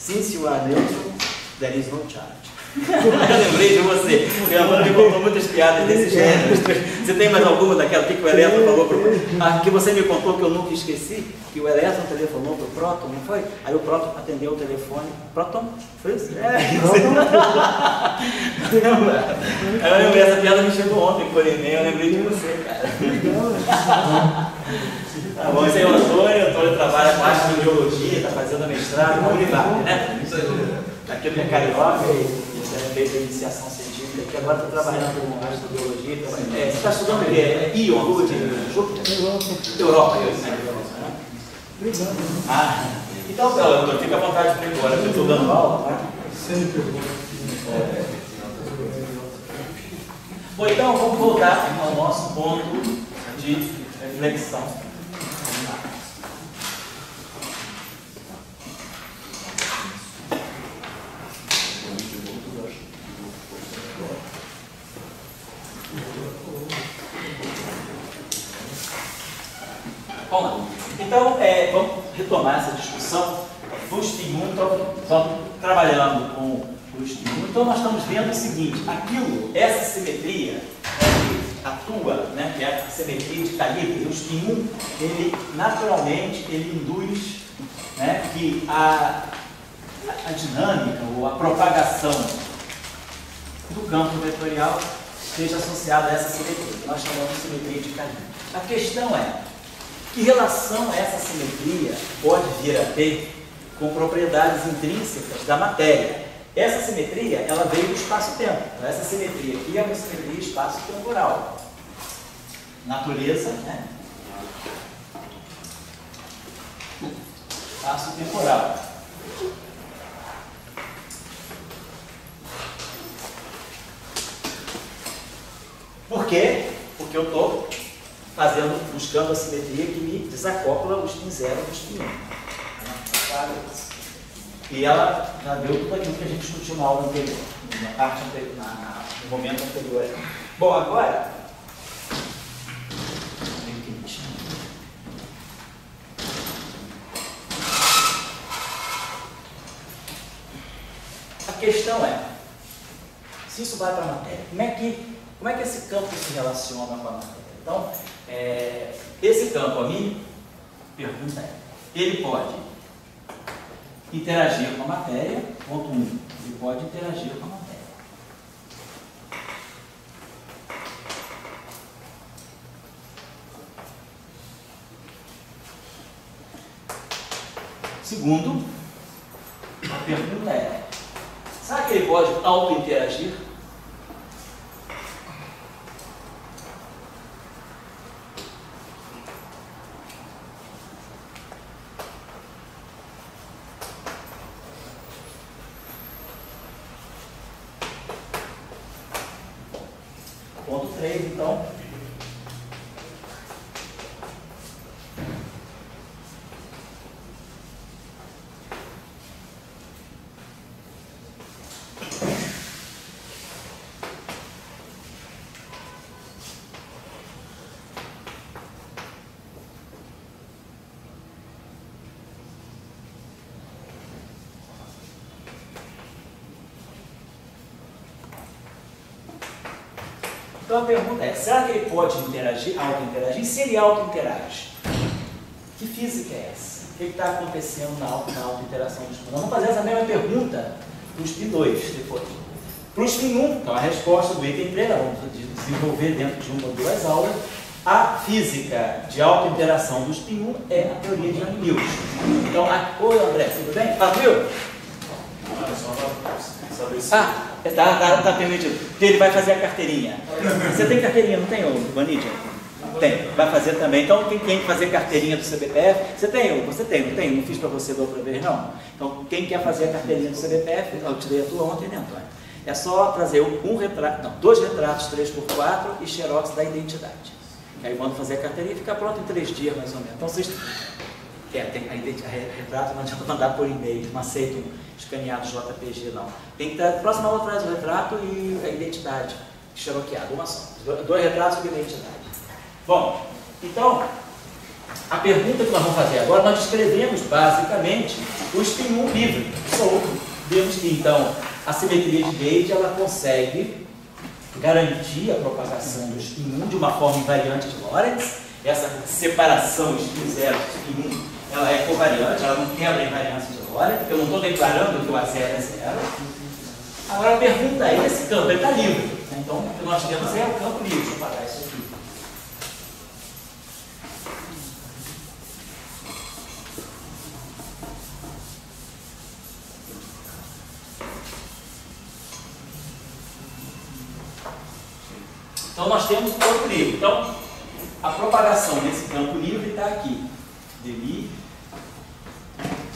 Since you are neutral, there is no charge. Eu lembrei de você. Minha mãe me contou muitas piadas desse gênero. Você tem mais alguma daquela que o Elétron falou pro... que você me contou que eu nunca esqueci? Que o Elétron telefonou para o Próton, não foi? Aí o Próton atendeu o telefone. Próton? Foi isso? Eu lembrei, essa piada me chegou ontem por e-mail, eu lembrei de você, cara. Tá bom, esse aí é o Antônio trabalha com astrobiologia, está fazendo mestrado na Univap, né? Aqui é carioca e fez a iniciação científica, que agora está trabalhando com astrobiologia. Você está estudando o quê? Íon, Lua de Júpiter? Europa. Então, doutor, fica à vontade para ir embora. Eu estou dando aula, tá? Sempre bom. Bom, então vamos voltar ao nosso ponto de reflexão. Bom, então vamos retomar essa discussão do spin 1. Então, estamos trabalhando com o spin 1. Então nós estamos vendo o seguinte: essa simetria que atua, né, que é a simetria de calibre, o spin 1, ele naturalmente induz, né, que a dinâmica ou a propagação do campo vetorial esteja associada a essa simetria, que nós chamamos de simetria de calibre. A questão é: que relação essa simetria pode vir a ter com propriedades intrínsecas da matéria? Essa simetria, ela veio do espaço-tempo. Então, essa simetria aqui é uma simetria espaço-temporal. Natureza, né? Espaço-temporal. Por quê? Porque eu estou buscando a simetria que me desacopla o spin 0 do spin 1. E ela já deu tudo aquilo que a gente discutiu na aula anterior, na parte anterior, no momento anterior. Bom, agora, a questão é, se isso vai para a matéria, como é que esse campo se relaciona com a matéria? Então, esse campo, a minha pergunta é: ele pode interagir com a matéria? Ponto 1. Ele pode interagir com a matéria. Segundo, a pergunta é: será que ele pode auto-interagir? Ponto 3, então. Então a pergunta é: será que ele pode interagir, auto-interagir? Se ele auto-interage, que física é essa? O que está acontecendo na auto-interação do spin? Nós vamos fazer essa mesma pergunta para o spin 2 depois. Para o spin 1, então a resposta do item 3, vamos desenvolver dentro de uma ou duas aulas. A física de auto-interação do spin 1 é a teoria de Yang-Mills. Então, oi André, tudo bem? Viu? Tá permitido. Porque ele vai fazer a carteirinha. Você tem carteirinha, não tem, Vanidia? Tem, vai fazer também. Então, quem quer fazer carteirinha do CBPF, você tem, não tem? Não fiz para você da outra vez, não. Então, quem quer fazer a carteirinha do CBPF, eu tirei a tua ontem, né, Antônio? É só trazer dois retratos 3x4 e xerox da identidade. Aí manda fazer a carteirinha e fica pronto em 3 dias, mais ou menos. Então, vocês... tem retrato, não adianta mandar por e-mail, não aceitam escaneados JPG, não. Tem que estar, próxima aula traz o retrato e a identidade xeroqueada, uma só. 2 retratos e identidade. Bom, então, A pergunta que nós vamos fazer agora, nós descrevemos basicamente o spin 1 livre, solto. Vemos que então a simetria de Gauge ela consegue garantir a propagação do spin 1 de uma forma invariante de Lorentz. Essa separação spin 0 spin 1 ela é covariante, ela não quebra a invariância de Lorentz, eu não estou declarando que o A0 é 0. Agora a pergunta é, esse campo está livre. Então o que nós temos é o campo livre. Deixa eu apagar isso aqui. Então nós temos o campo livre. Então a propagação desse campo livre está aqui. dmi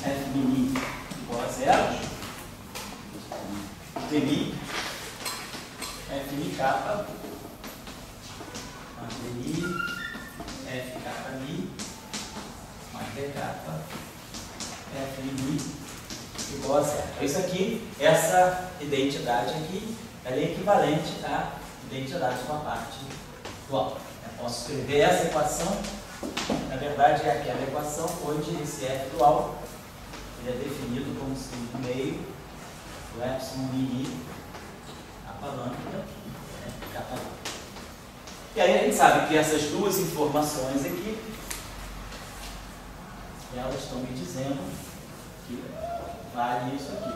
f mini igual a 0. dmi f mi kappa mais dmi f kappa mi mais d kappa f mi igual a 0. Então isso aqui, essa identidade aqui, ela é equivalente à identidade com a parte dual. Eu posso escrever essa equação, na verdade é aquela equação onde esse f dual ele é definido como sendo meio do epsilon mini kappa lambda, kappa lambda. E aí a gente sabe que essas duas informações aqui, elas estão me dizendo que vale isso aqui.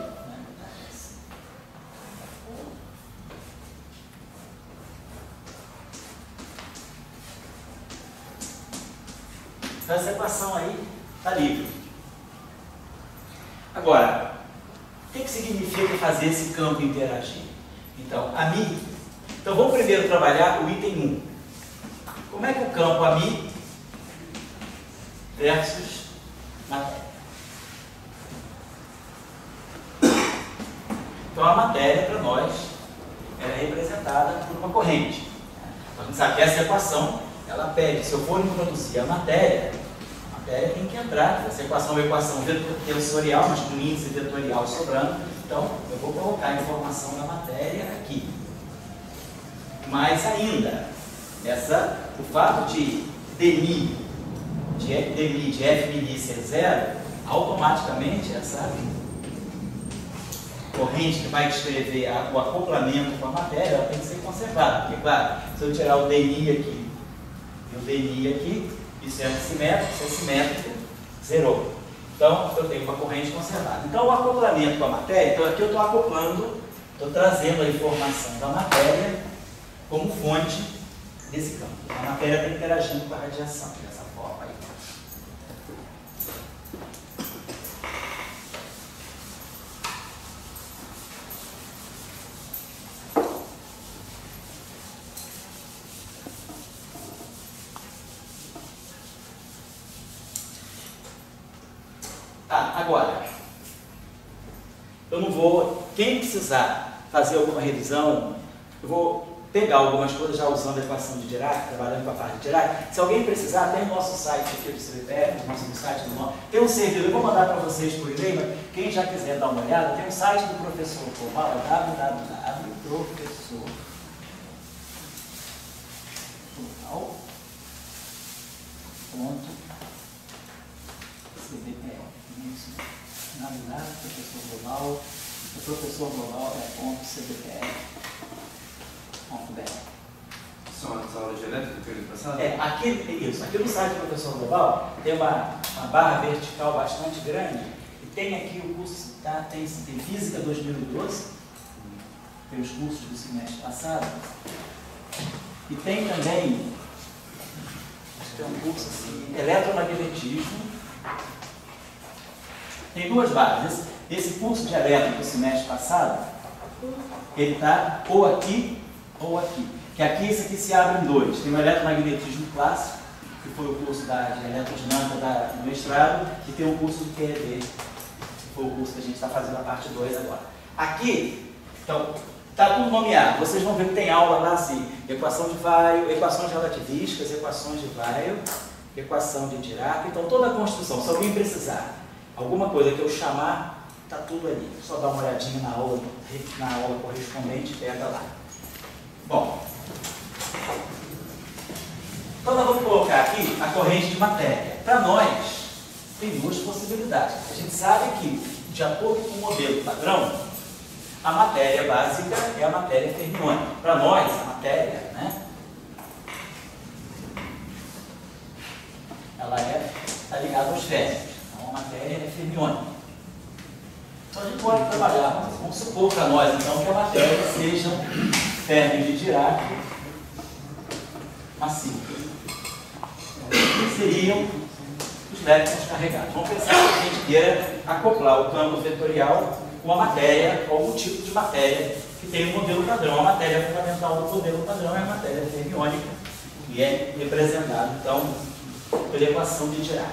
Então essa equação aí está livre. Agora, o que significa fazer esse campo interagir? Então, AMI. Então vamos primeiro trabalhar o item 1. Como é que o campo AMI versus matéria? Então a matéria para nós ela é representada por uma corrente. A gente sabe que essa equação ela pede, se eu for introduzir a matéria tem que entrar. Essa equação é uma equação tensorial, mas com índice vetorial sobrando. Então, eu vou colocar a informação da matéria aqui. Mais ainda, o fato de dmi de f mini ser 0, automaticamente essa corrente que vai descrever o acoplamento com a matéria, ela tem que ser conservada. Porque, claro, se eu tirar o dmi aqui e o dmi aqui, isso é assimétrico, isso é simétrico, zerou. Então, eu tenho uma corrente conservada. Então, o acoplamento com a matéria, então aqui eu estou acoplando, estou trazendo a informação da matéria como fonte desse campo. A matéria está interagindo com a radiação, dessa forma aí. Agora, eu não vou, quem precisar fazer alguma revisão, eu vou pegar algumas coisas já usando a equação de Dirac, trabalhando com a parte de Dirac. Se alguém precisar, tem o nosso site aqui do CBPF, o nosso site do nosso, tem um servidor, eu vou mandar para vocês por e-mail, mas quem já quiser dar uma olhada, tem um site do professor Global, professor global, o professor global é .cbpf.br. São as aulas de elétrica do período passado? Aqui no site do professor global tem uma barra vertical bastante grande e tem aqui o curso, tem Física 2012, tem os cursos do semestre passado, e tem também, acho que tem um curso assim, Eletromagnetismo. Tem duas bases. Esse curso de elétrica do semestre passado, ele está ou aqui ou aqui. Que aqui, esse aqui se abre em dois. Tem o eletromagnetismo clássico, que foi o curso de eletrodinâmica do mestrado, e tem o curso de QED, que foi o curso que a gente está fazendo a parte 2 agora. Aqui, então, está tudo nomeado. Vocês vão ver que tem aula lá assim, equação de Weyl, equações relativísticas, equações de Weyl, equação de Dirac. Então, toda a construção, se alguém precisar alguma coisa que eu chamar, está tudo ali. Só dá uma olhadinha na aula correspondente e pega lá. Bom, Então nós vamos colocar aqui a corrente de matéria. Para nós, tem duas possibilidades. A gente sabe que, de acordo com o modelo padrão, a matéria básica é a matéria fermiônica. Para nós, a matéria, né, ela está ligada aos férmions. Então a matéria é fermiônica. Então a gente pode trabalhar, vamos supor para nós então que a matéria seja um férmio de Dirac massivo. Seriam os elétrons carregados. Vamos pensar que a gente queira acoplar o campo vetorial com a matéria, com algum tipo de matéria que tem um modelo padrão. A matéria fundamental do modelo padrão é a matéria fermiônica, e é representada, então, pela equação de Dirac.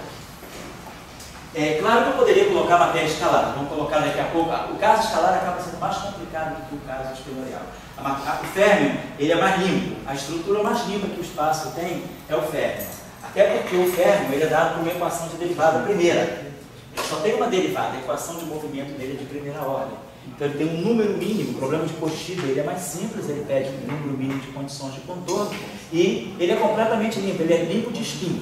É claro que eu poderia colocar matéria escalar. Vamos colocar daqui a pouco. O caso escalar acaba sendo mais complicado do que o caso espelorial. O férmio, ele é mais limpo. A estrutura mais limpa que o espaço tem é o férmio. Até porque o férmio ele é dado por uma equação de derivada primeira. Ele só tem uma derivada, a equação de movimento dele é de primeira ordem. Então ele tem um número mínimo, o problema de Cauchy ele é mais simples, ele pede um número mínimo de condições de contorno e ele é completamente limpo, ele é limpo de spin.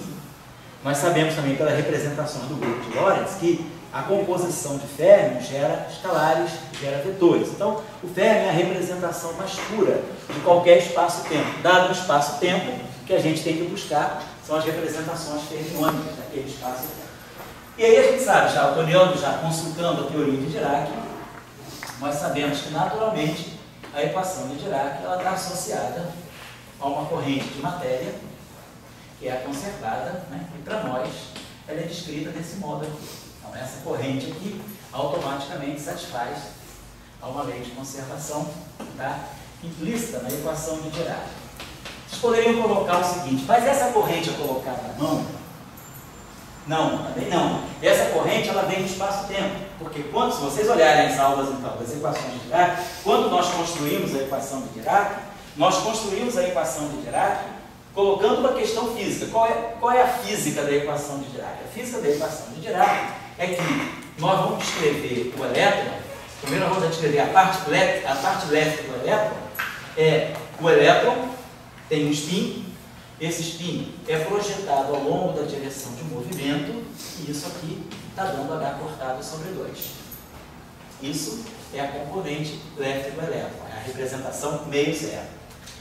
Nós sabemos também pela representação do grupo de Lorentz que a composição de férmio gera escalares, gera vetores. Então o férmio é a representação mais pura de qualquer espaço-tempo. Dado o espaço-tempo, o que a gente tem que buscar são as representações fermiônicas daquele espaço-tempo. E aí a gente sabe, já olhando, já consultando a teoria de Dirac, nós sabemos que naturalmente a equação de Dirac ela está associada a uma corrente de matéria que é a conservada, né? E para nós ela é descrita desse modo aqui. Então essa corrente aqui automaticamente satisfaz a uma lei de conservação, tá? Implícita na equação de Dirac. Vocês poderiam colocar o seguinte, mas essa corrente é colocada na mão? Não, também não. Essa corrente ela vem do espaço-tempo, porque se vocês olharem as aulas então, das equações de Dirac, quando nós construímos a equação de Dirac, nós construímos a equação de Dirac colocando uma questão física. Qual é a física da equação de Dirac? A física da equação de Dirac é que nós vamos descrever o elétron, primeiro nós vamos descrever a parte leste do elétron, o elétron tem um spin, esse spin é projetado ao longo da direção de movimento, e isso aqui está dando H cortado sobre 2. Isso é a componente leste do elétron, é a representação meio-zero.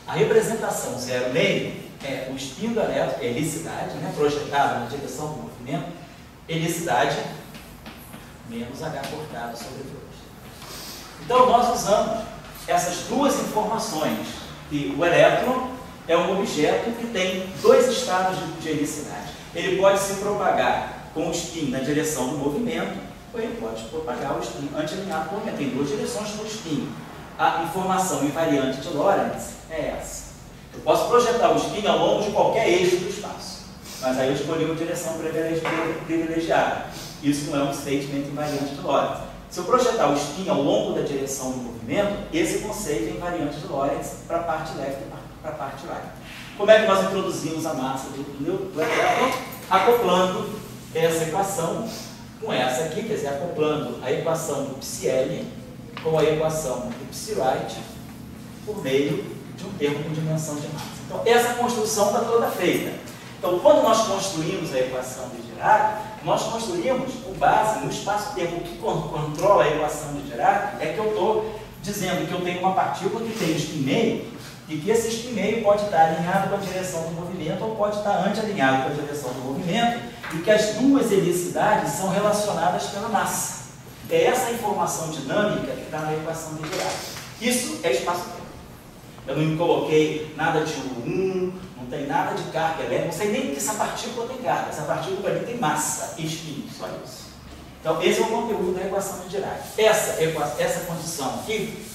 A representação zero-meio é o spin do elétron, é helicidade, né, projetado na direção do movimento, helicidade menos H cortado sobre 2. Então nós usamos essas duas informações, que o elétron é um objeto que tem dois estados de helicidade. Ele pode se propagar com o spin na direção do movimento, ou ele pode propagar o spin anti-alinhado com o movimento. Tem duas direções para o spin. A informação invariante de Lorentz é essa. Eu posso projetar o spin ao longo de qualquer eixo do espaço, mas aí eu escolhi uma direção privilegiada. Isso não é um statement invariante de Lorentz. Se eu projetar o spin ao longo da direção do movimento, esse conceito é invariante de Lorentz para a parte left e para a parte right. Como é que nós introduzimos a massa do elétron? Acoplando essa equação com essa aqui, quer dizer, acoplando a equação do psi-L com a equação do psi-right por meio de um termo com dimensão de massa. Então, essa construção está toda feita. Então, quando nós construímos a equação de Dirac, nós construímos com base no espaço-tempo. O que controla a equação de Dirac é que eu estou dizendo que eu tenho uma partícula que tem spin meio e que esse spin meio pode estar alinhado com a direção do movimento ou pode estar anti-alinhado com a direção do movimento e que as duas helicidades são relacionadas pela massa. É essa informação dinâmica que está na equação de Dirac. Isso é espaço-tempo. Eu não coloquei nada de U1, não tem nada de carga elétrica, não sei nem que essa partícula tem carga. Essa partícula ali tem massa e spin, só isso. Então, esse é o conteúdo da equação de Dirac. Essa condição aqui,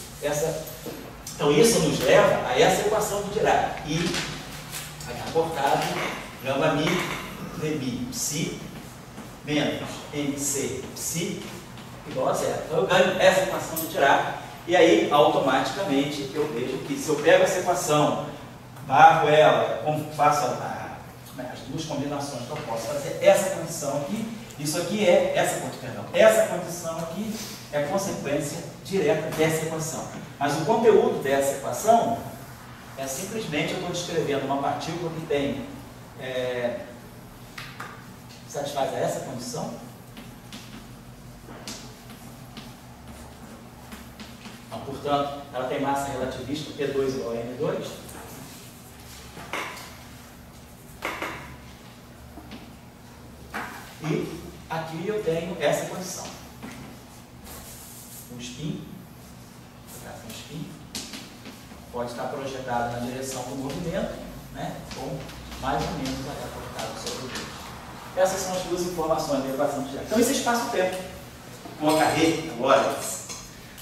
então isso nos leva a essa equação de Dirac. I, H cortado, gama mi, dmi, psi, menos mc, psi, igual a zero. Então eu ganho essa equação de Dirac. E aí, automaticamente, eu vejo que se eu pego essa equação, barro ela, faço as duas combinações que eu posso fazer, essa condição aqui, isso aqui é, essa condição aqui é consequência direta dessa equação. Mas o conteúdo dessa equação é simplesmente eu estou descrevendo uma partícula que tem satisfaz a essa condição? Então, portanto, ela tem massa relativista P2 igual a M2. E aqui eu tenho essa condição. O spin, o spin pode estar projetado na direção do movimento, né, com mais ou menos H colocado sobre o 2. Essas são as duas informações da equação de Dirac. Então, esse espaço-tempo, uma carreira agora.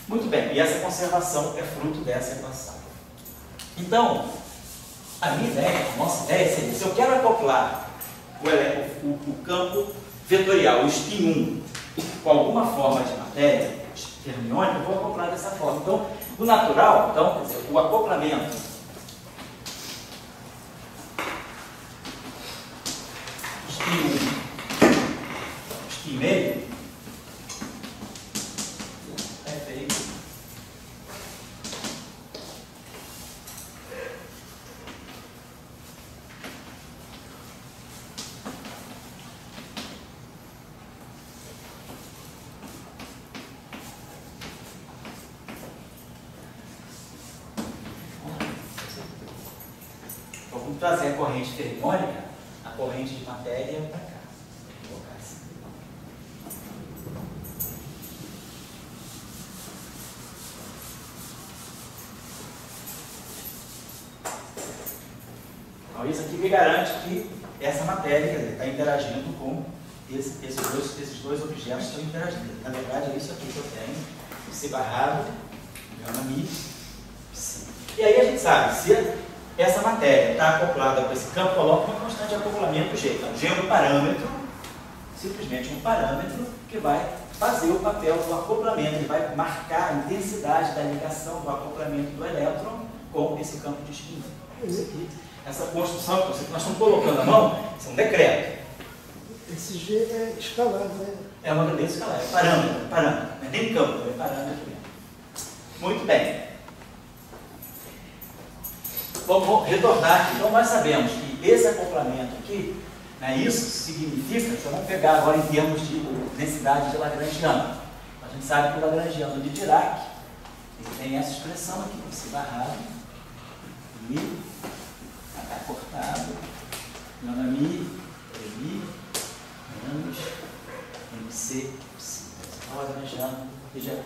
Muito bem, e essa conservação é fruto dessa equação. Então, a minha ideia, a nossa ideia seria, se eu quero acoplar o campo vetorial, o spin 1, com alguma forma de matéria fermiônica, eu vou acoplar dessa forma. Então, o natural, então, quer dizer, o acoplamento spin meio é feito vamos trazer a corrente fermiônica, a corrente de matéria para cá. Vou colocar assim. Então, isso aqui me garante que essa matéria, quer dizer, está interagindo com esses dois objetos que estão interagindo. Na verdade, é isso aqui que eu tenho, esse barrado, gama mi, psi. E aí a gente sabe, se essa matéria está acoplada com esse campo, coloca uma constante de acoplamento G. Então, G é um parâmetro, simplesmente um parâmetro que vai fazer o papel do acoplamento, ele vai marcar a intensidade da ligação do acoplamento do elétron com esse campo de spin. Essa construção que nós estamos colocando à mão, isso é um decreto. Esse G é escalar, né? É uma grandeza escalar, é parâmetro. Não é nem campo, é parâmetro mesmo. Muito bem. Vamos retornar aqui. Então, nós sabemos que esse acoplamento aqui, né, isso significa, então vamos pegar agora em termos de densidade de Lagrangiano. A gente sabe que o Lagrangiano de Dirac, ele tem essa expressão aqui, esse barrado, mi, H cortado, nona mi, mi, menos, MC, psi. Então, Lagrangiano de Dirac.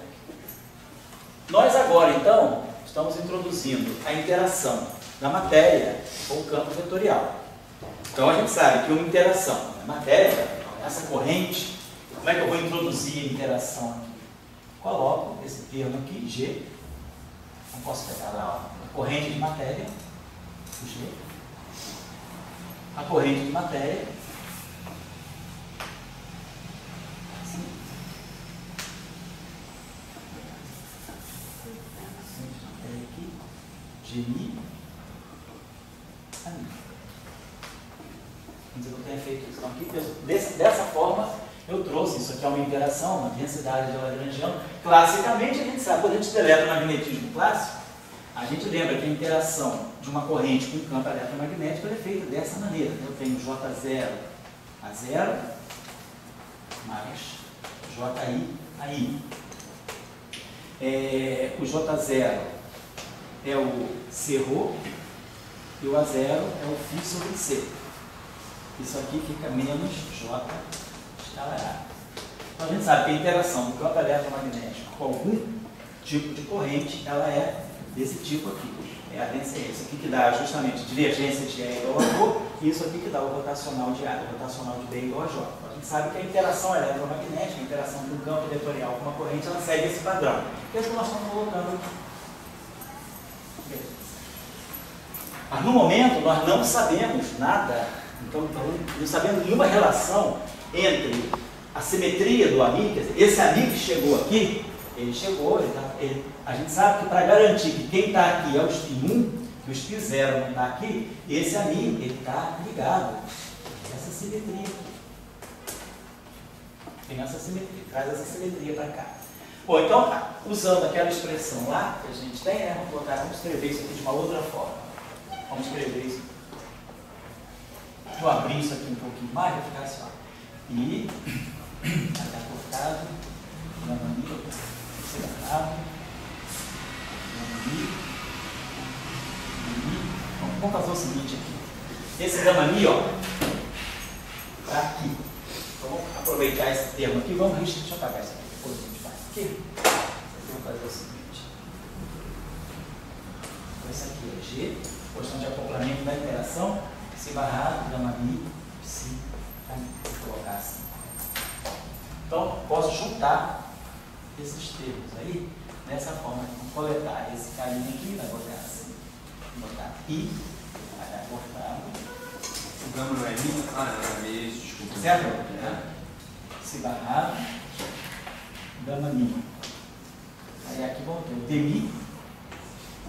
Nós agora, então, estamos introduzindo a interação da matéria com o campo vetorial. Então a gente sabe que uma interação da matéria, essa corrente, como é que eu vou introduzir a interação aqui? Coloco esse termo aqui, G, não posso pegar lá, a corrente de matéria, o G, a corrente de matéria, assim, aqui, G, eu não tenha feito isso. Então, aqui, dessa forma, eu trouxe isso aqui é uma interação, uma densidade de Lagrangiano. Classicamente, a gente sabe, quando a gente estuda eletromagnetismo clássico, a gente lembra que a interação de uma corrente com um campo eletromagnético é feita dessa maneira. Eu tenho J0 a 0 mais JI a I. O J0 é o C-ρ e o A0 é o φ sobre C. Isso aqui fica menos J escalar A. Então a gente sabe que a interação do campo eletromagnético com algum tipo de corrente, ela é desse tipo aqui. É a densidade. Isso aqui que dá justamente divergência de E igual a ρ, e isso aqui que dá o rotacional de A, o rotacional de B igual a J. Então, a gente sabe que a interação eletromagnética, a interação de um campo vetorial com uma corrente, ela segue esse padrão. Que é isso que nós estamos colocando aqui. Mas no momento nós não sabemos nada, então não sabemos nenhuma relação entre a simetria do AMI, quer dizer, esse AMI que chegou aqui, ele chegou, a gente sabe que para garantir que quem está aqui é o spin 1, que o spin 0 não está aqui, esse AMI ele está ligado a essa simetria aqui. Tem essa simetria, traz essa simetria para cá. Bom, então, usando aquela expressão lá que a gente tem, né, vamos escrever isso aqui de uma outra forma. Vamos escrever isso. eu abrir isso aqui um pouquinho mais, vai ficar assim, ó. I, H cortado, gama mi, separado, gama mi. Vamos fazer o seguinte aqui. Esse gama mi, ó, tá aqui. Então vamos aproveitar esse termo aqui, vamos riscar, deixa eu apagar isso aqui, depois a gente faz aqui. Vamos fazer o seguinte. Esse aqui é G, posição de acoplamento da interação, psi barrado, gama mi, psi, tá? Vou colocar assim. Então, posso juntar esses termos aí, dessa forma. Vamos coletar esse carinho aqui, vai botar assim, vou botar I, vai dar cortado. O gama não é mi? Ah, não, é mi, desculpa. Certo? Psi barrado, gama mi. Aí aqui vamos ter o dmi,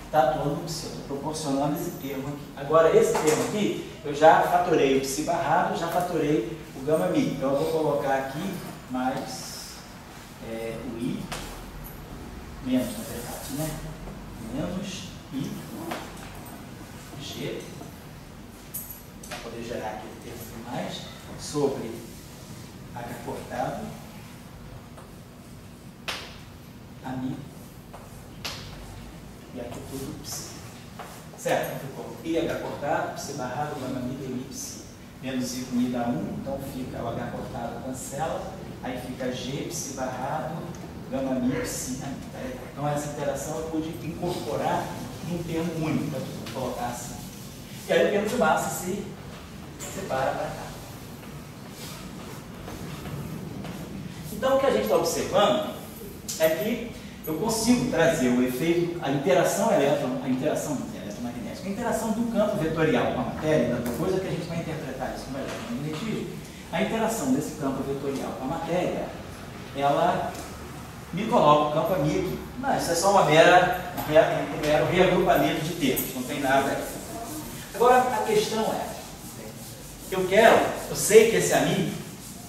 está atuando no psi, estou proporcionando esse termo aqui. Agora, esse termo aqui, eu já fatorei o psi barrado, já fatorei o gama mi. Então, eu vou colocar aqui mais o i, menos, na verdade, né? Menos i, g, para poder gerar aqui o termo aqui mais, sobre h cortado, a mi, e aqui tudo psi. Certo? Então ficou IH cortado, psi barrado, gama mi, dmi, psi. Menos I com I dá 1, então fica o H cortado, cancela. Aí fica G, psi barrado, gama mi, psi. Então essa interação eu pude incorporar num termo único, para colocar assim. E aí o termo de massa se separa para cá. Então o que a gente está observando é que eu consigo trazer o efeito, a interação eletromagnética, a interação do campo vetorial com a matéria, depois é que a gente vai interpretar isso como eletromagnetismo, a interação desse campo vetorial com a matéria, ela me coloca o campo ami aqui. Não, isso é só um mero reagrupamento de termos, não tem nada aí. Agora, a questão é, eu sei que esse ami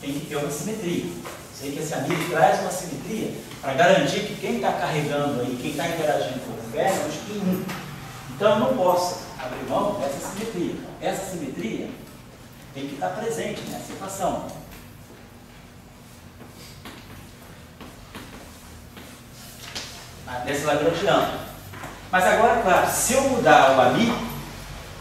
tem que ter uma simetria. Sei que esse amigo traz uma simetria para garantir que quem está carregando aí, quem está interagindo com o ferro, é um spin 1. Então eu não posso abrir mão dessa simetria. Essa simetria tem que estar presente nessa equação. Nesse lagrangiano. Mas agora, claro, se eu mudar o ami,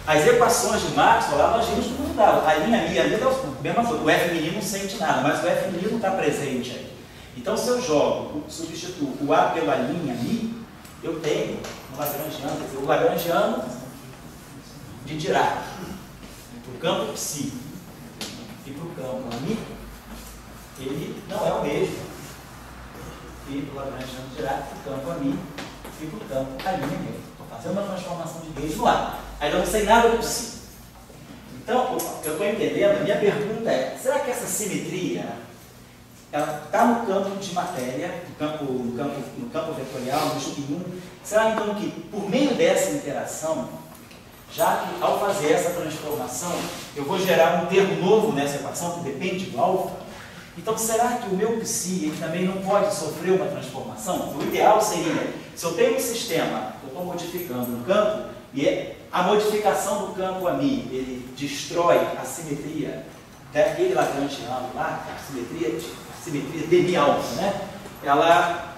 as equações de Maxwell lá nós vimos que mudaram. A linha mi, a mesma coisa. O F menino não sente nada, mas o F menino está presente aí. Então, se eu jogo, substituo o A pela linha mi, eu tenho um lagrangiano, quer dizer, o lagrangiano de Dirac. O campo psi e para o campo ami, ele não é o mesmo. E o lagrangiano de Dirac para o campo ami e para o campo a linha mesmo. Estou fazendo uma transformação de gauge no ar. Aí eu não sei nada do psi. Então, eu estou entendendo, a minha pergunta é, será que essa simetria, ela está no campo de matéria, no campo vetorial, no spin 1, será então que, por meio dessa interação, já que ao fazer essa transformação, eu vou gerar um termo novo nessa equação, que depende do alfa, então será que o meu psi ele também não pode sofrer uma transformação? O ideal seria, se eu tenho um sistema, eu estou modificando um campo, e a modificação do campo ami, ele destrói a simetria daquele lagrangiano lá, a simetria demi-alfa, né? Ela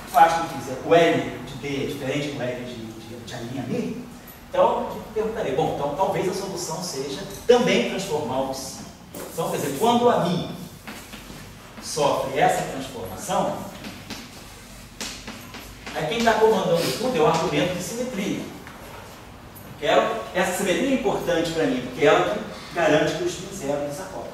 faz com que o L de D é diferente do L de a linha mi. Então, eu perguntaria, bom, então talvez a solução seja também transformar o psi. Então, quer dizer, quando o ami sofre essa transformação, aí quem está comandando tudo é o argumento de simetria. Essa simetria é importante para mim, porque ela que garante que o spin zero desacopla.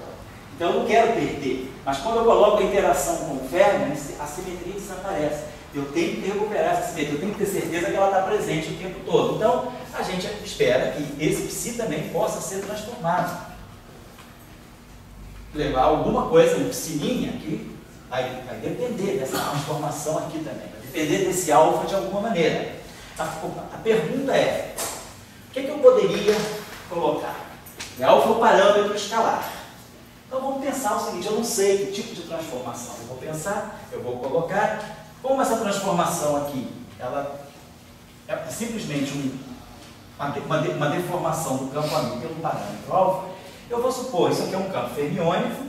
Então eu não quero perder, mas quando eu coloco a interação com o ferro, a simetria desaparece. Eu tenho que recuperar essa simetria, eu tenho que ter certeza que ela está presente o tempo todo. Então a gente espera que esse psi também possa ser transformado. Levar alguma coisa no psininha aqui, vai depender dessa transformação aqui também, vai depender desse alfa de alguma maneira. A pergunta é, o que eu poderia colocar? O alfa é o parâmetro escalar. Então vamos pensar o seguinte, eu não sei que tipo de transformação eu vou pensar, eu vou colocar, como essa transformação aqui, ela é simplesmente uma deformação do campo ami pelo parâmetro alfa, Eu vou supor, isso aqui é um campo fermiônico,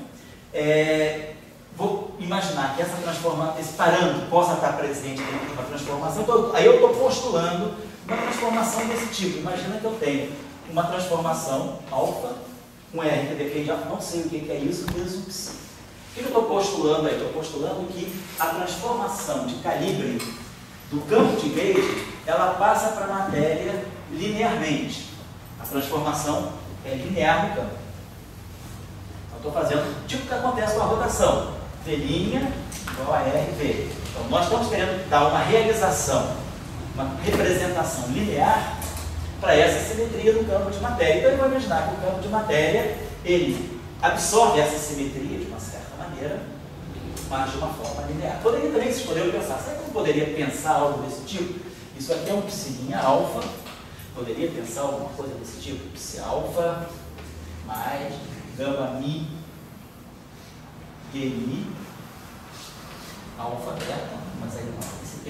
vou imaginar que esse parâmetro possa estar presente dentro de uma transformação, aí eu estou postulando uma transformação desse tipo. Imagina que eu tenho uma transformação alfa, um R que depende de alfa, não sei o que é isso, vezes o psi. O que eu estou postulando aí? Estou postulando que a transformação de calibre do campo de gauge, ela passa para a matéria linearmente. A transformação é linear no campo. Então, estou fazendo tipo o que acontece com a rotação. V' igual a RV. Então, nós estamos querendo dar uma realização, uma representação linear para essa simetria do campo de matéria. Então, eu vou imaginar que o campo de matéria, ele absorve essa simetria de uma certa maneira, mas de uma forma linear. Poderia também, vocês poderiam pensar, será que eu não poderia pensar algo desse tipo? Isso aqui é um psi' alfa, poderia pensar alguma coisa desse tipo? Psi alfa mais gama mi GI alfa beta, mas aí não,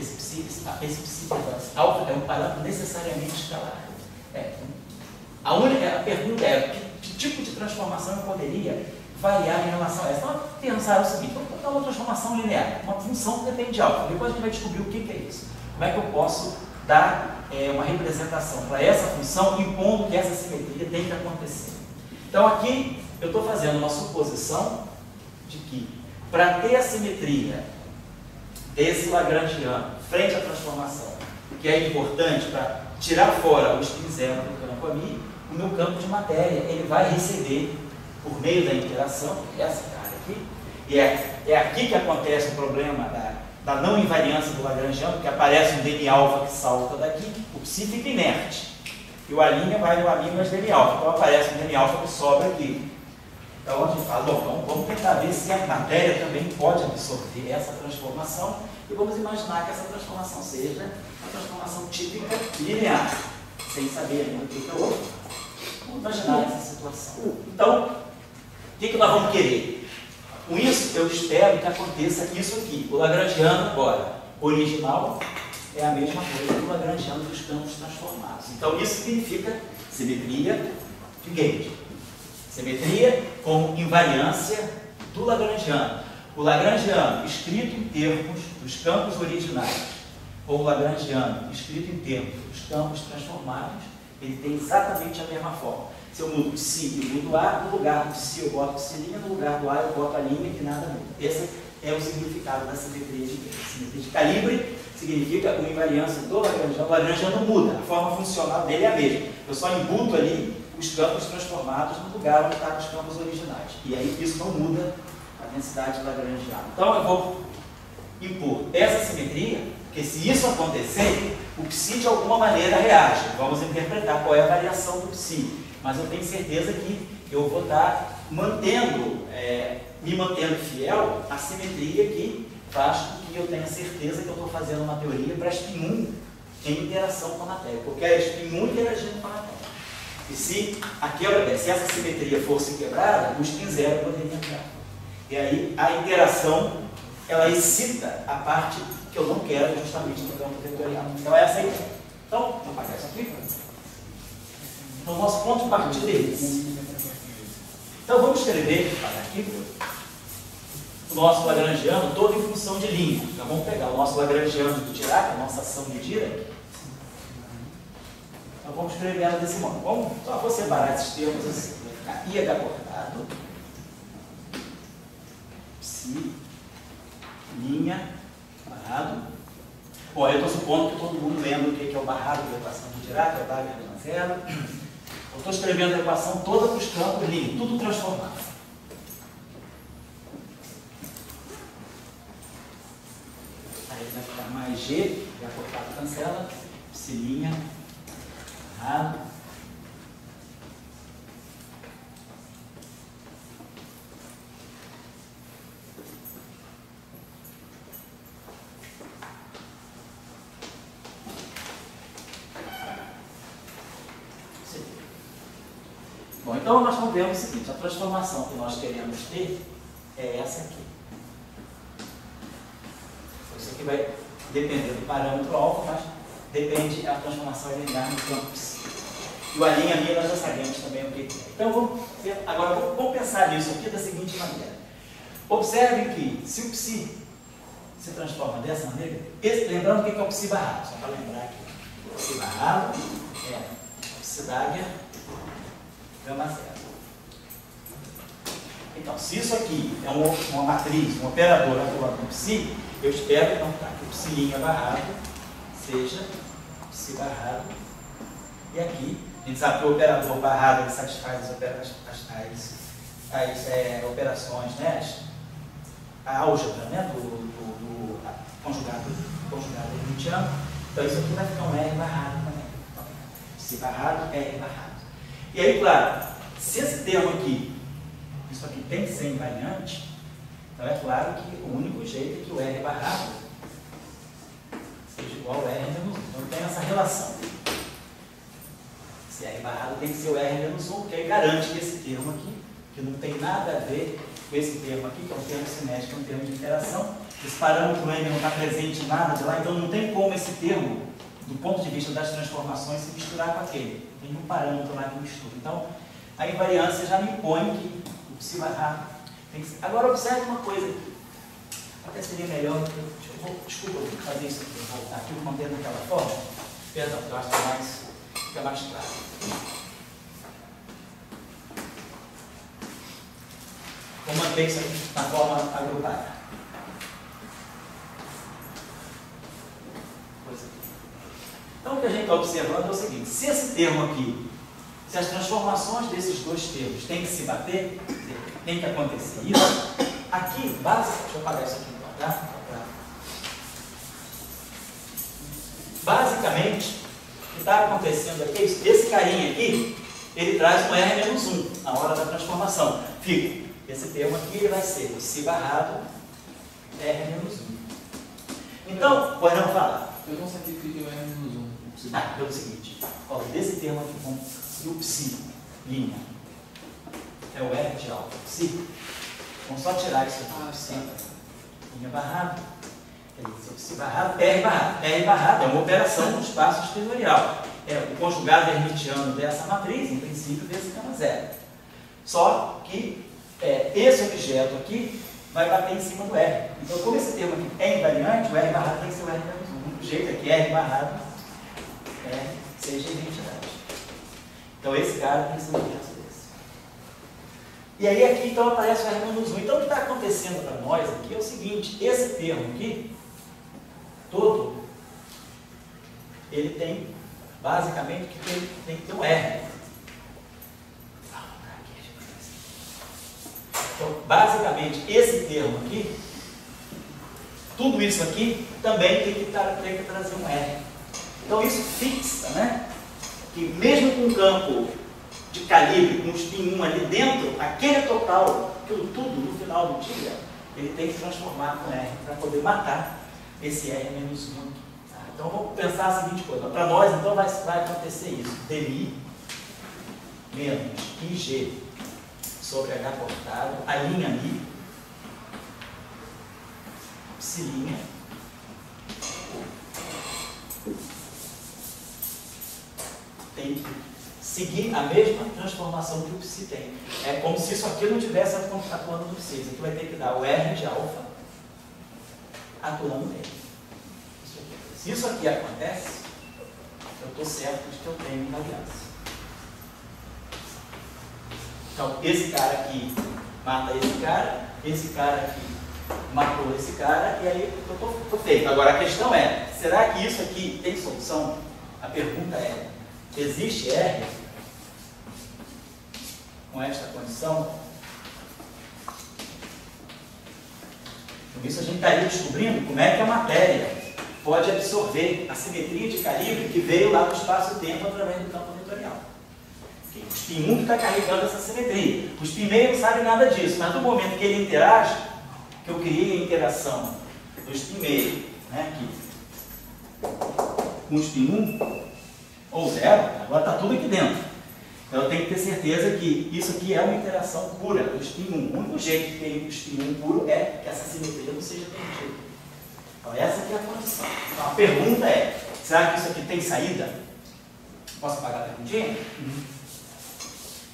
esse psi alfa é um parâmetro necessariamente escalar. A pergunta é, que tipo de transformação eu poderia variar em relação a essa? Então, pensar o seguinte, vamos botar uma transformação linear, uma função que depende de alfa. Depois a gente vai descobrir o que é isso. Como é que eu posso dar uma representação para essa função, impondo que essa simetria tem que acontecer. Então, aqui eu estou fazendo uma suposição de que, para ter a simetria desse lagrangiano frente à transformação, que é importante para tirar fora o spin zero do campo a mim, o meu campo de matéria ele vai receber, por meio da interação, essa cara aqui, e é aqui que acontece o problema da não invariância do lagrangiano, que aparece um dm alfa que salta daqui, o psi fica inerte, e o A' vai no A' mais dm alfa, então aparece um dm alfa que sobra aqui. Então a gente fala, bom, vamos tentar ver se a matéria também pode absorver essa transformação, e vamos imaginar que essa transformação seja uma transformação típica linear, sem saber ainda o que é o outro. Vamos imaginar essa situação. Então, o que nós vamos querer? Com isso, eu espero que aconteça isso aqui. O lagrangiano agora, original, é a mesma coisa que o lagrangiano dos campos transformados. Então, isso significa simetria de gauge. Simetria como invariância do lagrangiano. O lagrangiano escrito em termos dos campos originais, ou o lagrangiano escrito em termos dos campos transformados, ele tem exatamente a mesma forma. Se eu mudo psi e mudo A, no lugar do psi eu boto psi', no lugar do A eu boto A', e nada muda. Esse é o significado da simetria de gauge. Simetria de calibre significa uma invariância do lagrangiano. O lagrangiano muda, a forma funcional dele é a mesma. Eu só embuto ali os campos transformados no lugar onde estão os campos originais. E aí isso não muda a densidade lagrangiana. Então eu vou impor essa simetria, porque se isso acontecer, o psi de alguma maneira reage. Vamos interpretar qual é a variação do psi. Mas eu tenho certeza que eu vou estar me mantendo fiel à simetria que faz com que eu tenha certeza que eu estou fazendo uma teoria para spin 1 em interação com a matéria. Porque é spin 1 interagindo com a matéria. E se essa simetria fosse quebrada, o spin zero poderia entrar. E aí a interação, ela excita a parte que eu não quero justamente no campo vetorial. Então essa é a ideia. Então, vamos apagar isso aqui. Então, o nosso ponto de partida é esse. Então, vamos escrever aqui o nosso lagrangiano todo em função de linha. Então, vamos pegar o nosso lagrangiano do Dirac, a nossa ação de Dirac. Então, vamos escrever ela desse modo. Vamos só separar esses termos assim. IH cortado, psi, linha, barrado. Bom, eu estou supondo que todo mundo lembra o que é o barrado da equação de Dirac, é o W igual a zero. Eu estou escrevendo a equação toda para os campos linha, tudo transformado. Aí vai ficar mais G, já cortado cancela, psi', barrado. Bom, então nós vamos ver o seguinte, a transformação que nós queremos ter é essa aqui. Isso aqui vai depender do parâmetro alfa, mas depende da transformação linear no campo psi. E o alinha mi nós já sabemos também o que é. Então, vamos pensar nisso aqui da seguinte maneira. Observe que se o psi se transforma dessa maneira, lembrando o que é o psi barrado, só para lembrar aqui. O psi barrado é o psi dagger gama zero. Então, se isso aqui é uma matriz, um operador atuando no psi, eu espero então, que o psi' barrado seja psi barrado. E aqui, a gente sabe que o operador barrado ele satisfaz as operações, né? A álgebra, né? do conjugado hermitiano. Então, isso aqui vai ficar um R barrado também. Psi barrado, R barrado. E aí, claro, se esse termo aqui, isso aqui tem que ser invariante, então é claro que o único jeito é que o R barrado seja igual ao R menos 1. Então tem essa relação. Esse R barrado tem que ser o R menos 1, que aí garante que esse termo aqui, que não tem nada a ver com esse termo aqui, que é um termo cinético, é um termo de interação, esse parâmetro M não está presente em nada de lá, então não tem como esse termo, do ponto de vista das transformações, se misturar com aquele. Tem um parâmetro lá que mistura. Então, a invariância já me impõe que o psi barrado tem que ser. Agora, observe uma coisa aqui. Até seria melhor, desculpa, eu vou fazer isso aqui, vou voltar aqui, mantendo daquela forma. Perdão, eu acho que fica mais claro. Vou manter isso aqui na forma agrupada. Então, o que a gente está observando é o seguinte: se esse termo aqui, se as transformações desses dois termos têm que se bater, tem que acontecer isso, aqui, deixa eu apagar isso aqui então, tá? Basicamente, o que está acontecendo aqui é isso. Esse carinha aqui, ele traz um R menos 1 na hora da transformação. Fica, esse termo aqui ele vai ser o psi barrado R menos 1. Então, pode não falar. Eu não sacrifiquei o R menos 1. Pelo seguinte, ó, desse termo aqui, se o psi linha é o R de alfa psi, vamos só tirar isso aqui, psi linha barrado, o psi barrado, R barrado. R barrado é uma operação no espaço exteriorial. É o conjugado hermitiano dessa matriz, em princípio, desse gama zero. Só que esse objeto aqui vai bater em cima do R. Então, como esse termo aqui é invariante, o R barrado tem que ser o R menos 1. O único jeito é que R barrado seja identidade. Então, esse cara tem que ser um objeto desse. E aí, aqui, então, aparece o R menos 1. Então, o que está acontecendo para nós aqui é o seguinte: esse termo aqui, todo, ele tem, basicamente, que tem que ter um R. Então, basicamente, esse termo aqui, tudo isso aqui, também tem que trazer um R. Então, isso fixa, né? Que mesmo com um campo de calibre, com um spin 1 ali dentro, aquele total, aquilo tudo, no final do dia, ele tem que transformar com R para poder matar esse R menos 1. Tá? Então, vamos pensar a seguinte coisa. Para nós, então, vai acontecer isso. DI menos IG sobre H cortado, a linha mi, psi', tem que seguir a mesma transformação que o psi tem. É como se isso aqui não tivesse atuando no psi. Isso aqui vai ter que dar o R de alfa atuando nele. Se isso aqui acontece, eu estou certo de que eu tenho invariância. Então, esse cara aqui mata esse cara aqui matou esse cara, e aí eu estou feito. Agora, a questão é, será que isso aqui tem solução? A pergunta é, existe R com esta condição? Com isso a gente estaria descobrindo como é que a matéria pode absorver a simetria de calibre que veio lá do espaço-tempo através do campo vetorial. O spin 1 está carregando essa simetria. O spin meio não sabe nada disso, mas no momento que ele interage, que eu criei a interação do spin meio, né, aqui, com o spin 1, ou 0, agora está tudo aqui dentro. Então eu tenho que ter certeza que isso aqui é uma interação pura do spin 1. O único jeito de ter o spin 1 puro é que essa simetria não seja perdida. Então essa aqui é a condição. Então a pergunta é, será que isso aqui tem saída? Posso apagar a perguntinha?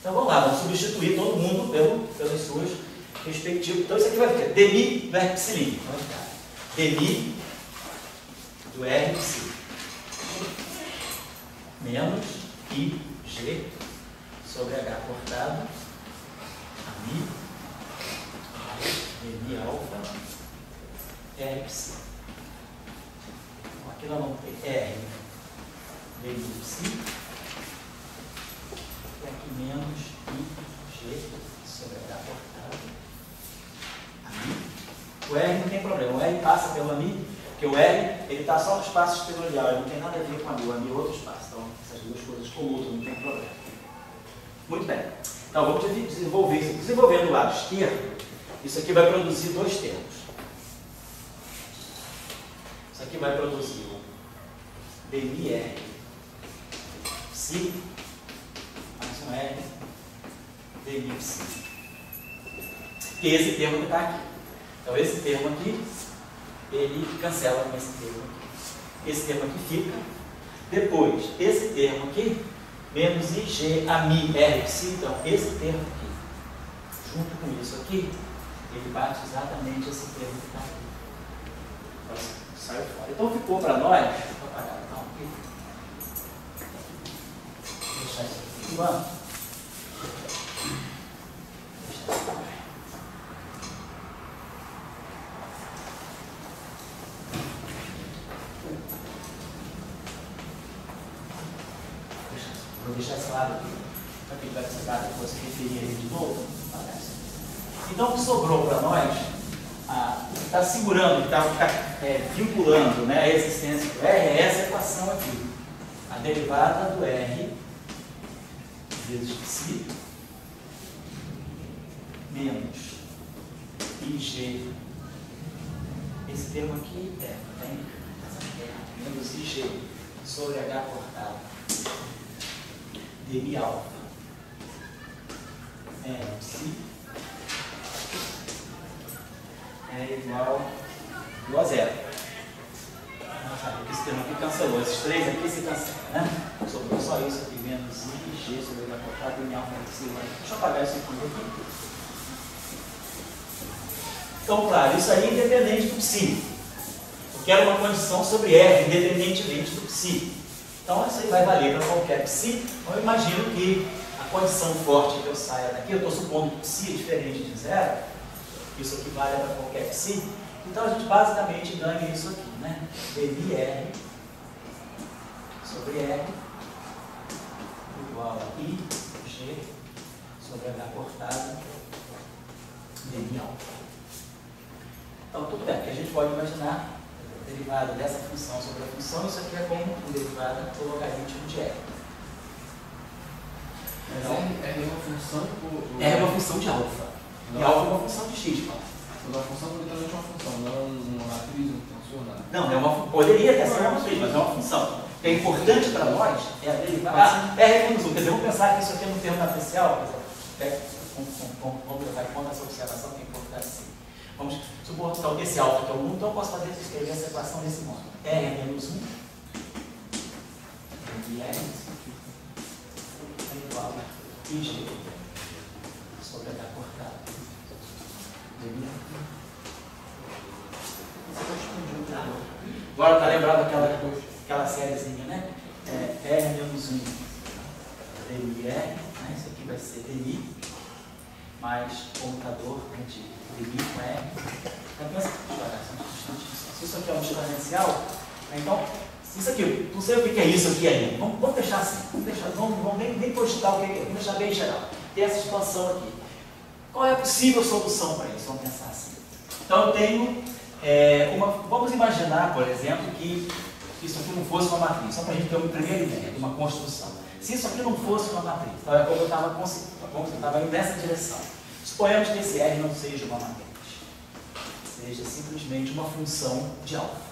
Então vamos lá, vamos substituir todo mundo pelas suas respectivas. Então isso aqui vai ficar demi do R psilíneo. Vai ficar demi do R psilíneo menos IG sobre H cortado a mi demi alfa R psi. Então, aqui nós vamos ter R demi psi e aqui menos IG sobre H cortado a mi. O R não tem problema, o R passa pelo mi, porque o R ele está só no espaço exteriorial, ele não tem nada a ver com a mi, o mi é outro espaço. Então essas duas coisas comutam, não tem problema. Muito bem. Então vamos desenvolver isso. Desenvolvendo o lado esquerdo, isso aqui vai produzir dois termos. Isso aqui vai produzir o dmi-R psi mais um R dmi psi. E esse termo que está aqui. Então esse termo aqui, ele cancela com esse termo aqui. Esse termo aqui fica. Depois, esse termo aqui, menos IG a mi R psi, então esse termo aqui, junto com isso aqui, ele bate exatamente esse termo que está aqui. Então, saiu fora. Então ficou para nós, vou apagar então aqui, vou deixar isso aqui filmando. Deixar isso aqui. Vou deixar esse lado aqui, para que ele vai precisar depois referir ele de novo. Então, o que sobrou para nós, está segurando, está vinculando, né, a existência do R, é essa equação aqui. A derivada do R vezes psi menos IG. Esse termo aqui tem menos IG sobre H cortado dmi alfa psi é igual a zero. Esse termo aqui cancelou. Esses três aqui se cancelam, né? Sobrou só isso aqui, menos IG sobre H cortado dmi alfa psi. Deixa eu apagar isso aqui. Então, claro, isso aí é independente do psi. Eu quero uma condição sobre R, independentemente do psi. Então, isso aí vai valer para qualquer psi. Então, eu imagino que a condição forte que eu saia daqui, eu estou supondo que psi é diferente de zero, isso aqui vale para qualquer psi. Então, a gente basicamente ganha isso aqui, né? dmi-R sobre R igual a IG sobre H cortado dmi alfa. Então, tudo bem, que a gente pode imaginar derivada dessa função sobre a função, isso aqui é como um derivada do logaritmo de R. Então, R é uma função por... R é uma função de alfa. E alfa é uma função de x, claro. Mas a função é literalmente uma função, não é uma matriz, um tensor, nada. Não, poderia até ser uma matriz, mas é uma função. O que é importante para nós é a derivada. R é menos 1. Quer dizer, vamos pensar que isso aqui é um termo matricial. Vamos levar em conta essa observação que é importante sim. Vamos supor então, que esse alfa que é o 1, então eu posso escrever essa equação desse modo. R é menos 1 e R é igual a IG sobre H cortado. Agora está lembrado aquela sériezinha, né? R menos 1 dmi R, né? Isso aqui vai ser dmi mais comutador de dmi com R. Então, pensa se isso aqui é um exponencial, então, isso aqui, não sei o que é isso aqui ainda. Vamos deixar assim, vamos nem cogitar o que é, vamos deixar bem geral. Tem essa expansão aqui. Qual é a possível solução para isso? Vamos pensar assim. Então, eu tenho vamos imaginar, por exemplo, que isso aqui não fosse uma matriz, só para a gente ter uma primeira ideia de uma construção. Se isso aqui não fosse uma matriz, então é como eu estava indo nessa direção. Suponhamos que esse R não seja uma matriz, seja simplesmente uma função de alfa.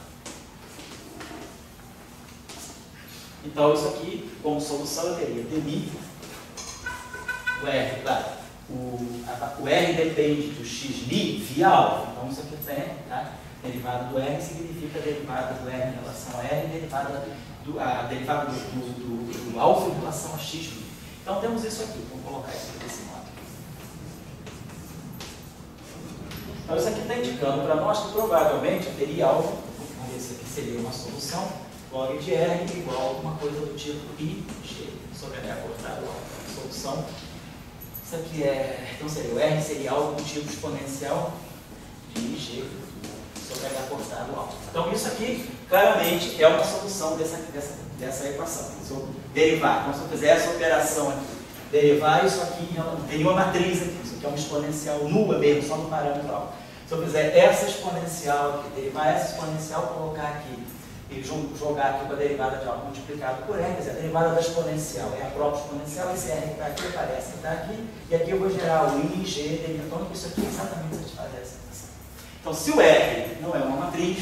Então, isso aqui, como solução, eu teria dmi, o R, claro, o R depende do x'mi via alfa. Então, isso aqui tem, tá? Derivada do R significa derivada do R em relação a R derivada do alfa em relação a x. Então temos isso aqui, vamos colocar isso desse modo. Então isso aqui está indicando para nós que provavelmente teria algo, esse aqui seria uma solução, log de R igual a alguma coisa do tipo IG sobre H cortado alfa. Solução, isso aqui então seria o R seria algo do tipo exponencial de IG sobre H cortado alfa. Então isso aqui claramente é uma solução dessa equação. Se eu derivar, então se eu fizer essa operação aqui, derivar isso aqui, não tem nenhuma matriz aqui, isso aqui é uma exponencial nula mesmo, só no parâmetro alfa. Se eu fizer essa exponencial aqui, derivar essa exponencial, colocar aqui e jogar aqui com a derivada de alfa multiplicado por R, quer dizer, a derivada da exponencial é a própria exponencial, esse R que está aqui aparece que está aqui, e aqui eu vou gerar o I, G, então isso aqui exatamente satisfaz essa equação. Então, se o R não é uma matriz,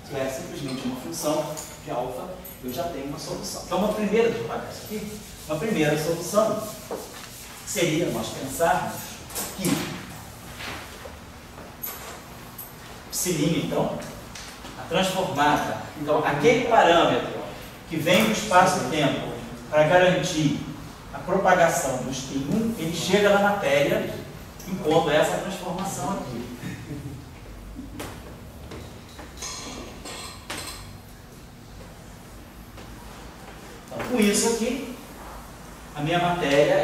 se o R é simplesmente uma função de alfa, eu já tenho uma solução. Então, deixa eu apagar isso aqui, uma primeira solução seria nós pensarmos que psilínea, então, a transformada, então, aquele parâmetro que vem do espaço-tempo para garantir a propagação do spin 1, ele chega na matéria impondo essa transformação aqui. Então, com isso aqui, a minha matéria,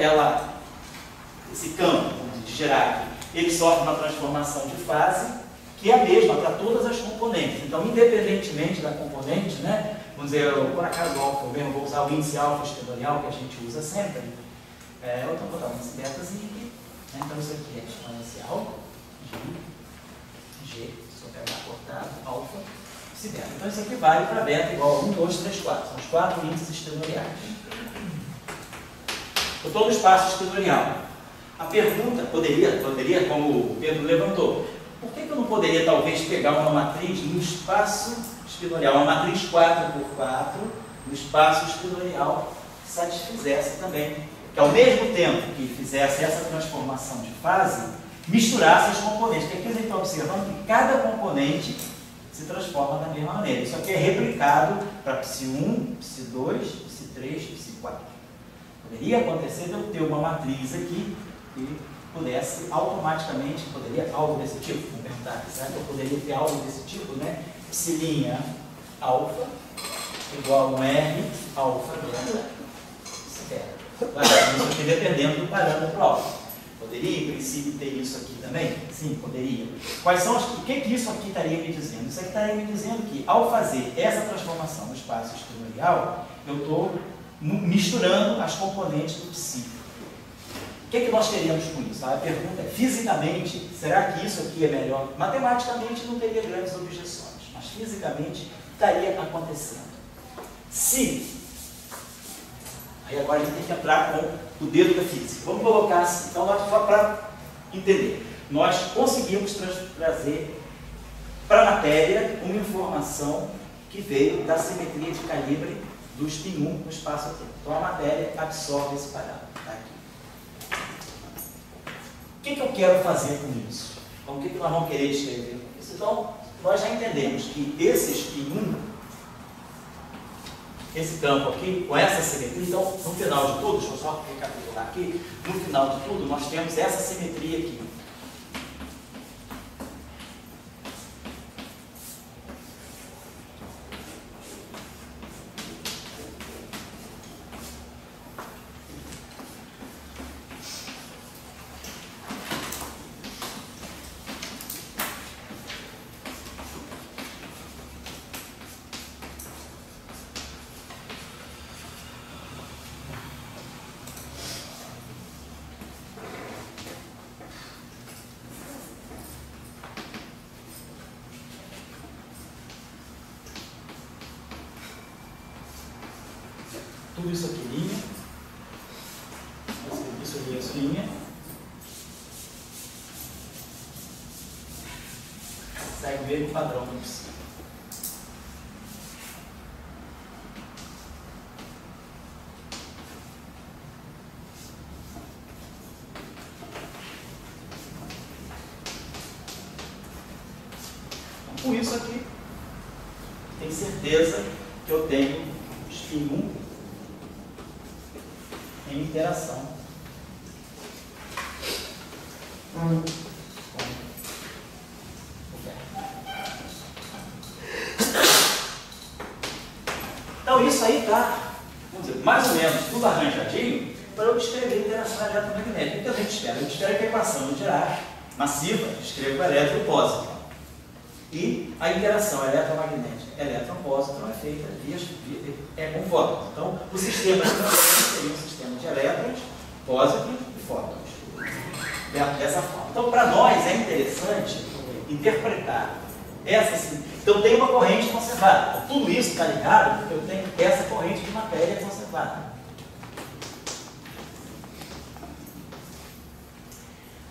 esse campo de Dirac, ele sofre uma transformação de fase, que é a mesma para todas as componentes. Então, independentemente da componente, né, vamos dizer, por acaso alfa, eu mesmo vou usar o índice alfa exponencial que a gente usa sempre, ou então vou botar o índice betazinho aqui, né, então isso aqui é exponencial de G sobre H cortado, alfa, se beta. Então, isso aqui vale para beta igual a 1, 2, 3, 4. São os 4 índices exponenciais. Eu estou no espaço exponencial. A pergunta poderia, como o Pedro levantou, por que eu não poderia, talvez, pegar uma matriz no espaço espinorial, uma matriz 4x4, no espaço espinorial, que satisfizesse também, que ao mesmo tempo que fizesse essa transformação de fase, misturasse as componentes. Porque aqui a gente está observando que cada componente se transforma da mesma maneira. Isso aqui é replicado para Psi1, Psi2, Psi3, Psi4. Poderia acontecer de eu ter uma matriz aqui que pudesse automaticamente, poderia algo desse tipo, vamos perguntar aqui, certo? Eu poderia ter algo desse tipo, né? Psilinha alfa igual a um R alfa beta beta. Isso aqui dependendo do parâmetro alfa. Poderia, em princípio, ter isso aqui também? Sim, poderia. O que isso aqui estaria me dizendo? Isso aqui estaria me dizendo que, ao fazer essa transformação no espaço exponencial, eu estou misturando as componentes do psi. O que nós teríamos com isso? A pergunta é, fisicamente, será que isso aqui é melhor? Matematicamente não teria grandes objeções, mas fisicamente estaria acontecendo. Se, aí agora a gente tem que entrar com o dedo da física. Vamos colocar assim, então só para entender. Nós conseguimos trazer para a matéria uma informação que veio da simetria de calibre do spin 1 no espaço-tempo. Então a matéria absorve esse parâmetro. Tá aqui. O que eu quero fazer com isso? Então, o que nós vamos querer escrever com isso? Então, nós já entendemos que esse spin 1, esse campo aqui, com essa simetria, então, no final de tudo, deixa eu só recapitular aqui, no final de tudo, nós temos essa simetria aqui. Tudo isso aqui linha, isso aqui linha, segue o mesmo padrão do psi. Então, com isso aqui, tem certeza que eu tenho spin 1 em interação. Então isso aí está, vamos dizer, mais ou menos tudo arranjadinho para eu descrever interação eletromagnética. O que a gente espera? A gente espera que a equação de Dirac massiva descreva o elétron e o pósitron. E a interação eletromagnética elétron-pósitron é feita com fótons. Então, o sistema de transferência seria um sistema de elétrons, pósitrons e fótons. Dessa forma. Então, para nós é interessante interpretar essa. Então, tem uma corrente conservada. Então, tudo isso está ligado porque eu tenho essa corrente de matéria conservada.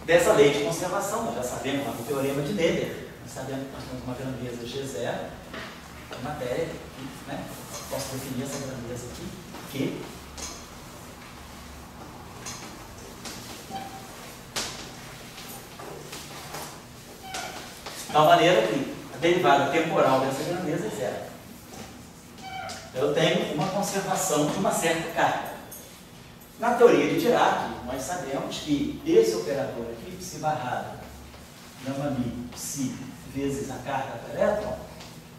Dessa lei de conservação, nós já sabemos lá do teorema de Neber. Nós sabemos que nós temos uma grandeza G0 de matéria, né? Posso definir essa grandeza aqui, Q. De tal maneira que a derivada temporal dessa grandeza é zero. Eu tenho uma conservação de uma certa carga. Na teoria de Dirac, nós sabemos que esse operador aqui, psi barrado, gama mi, psi, vezes a carga do elétron,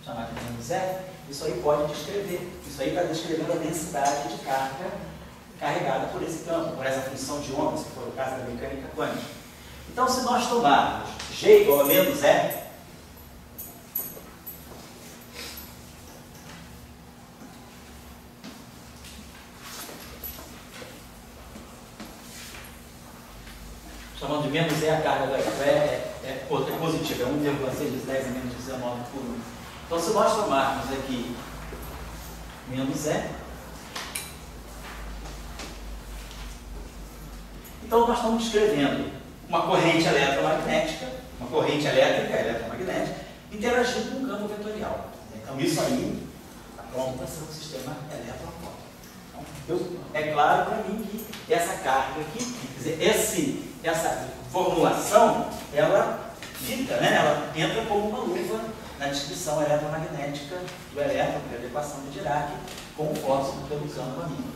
chamado de menos R, isso aí pode descrever. Isso aí está descrevendo a densidade de carga carregada por esse campo, por essa função de onda, se for o caso da mecânica quântica. Então, se nós tomarmos G igual a menos R, chamando de menos E a carga do elétron, é positiva, é 1,6 vezes 10 a menos 19 por 1. Então, se nós tomarmos aqui menos E, então nós estamos descrevendo uma corrente eletromagnética, uma corrente elétrica, eletromagnética, interagindo com um campo vetorial. Então, isso aí está pronto para ser um sistema eletromagnético. Então, é claro para mim que essa carga aqui, quer dizer, essa formulação, ela fica, né? Ela entra como uma luva na descrição eletromagnética do elétron, pela equação de Dirac, com o fósforo pelo campo amigo.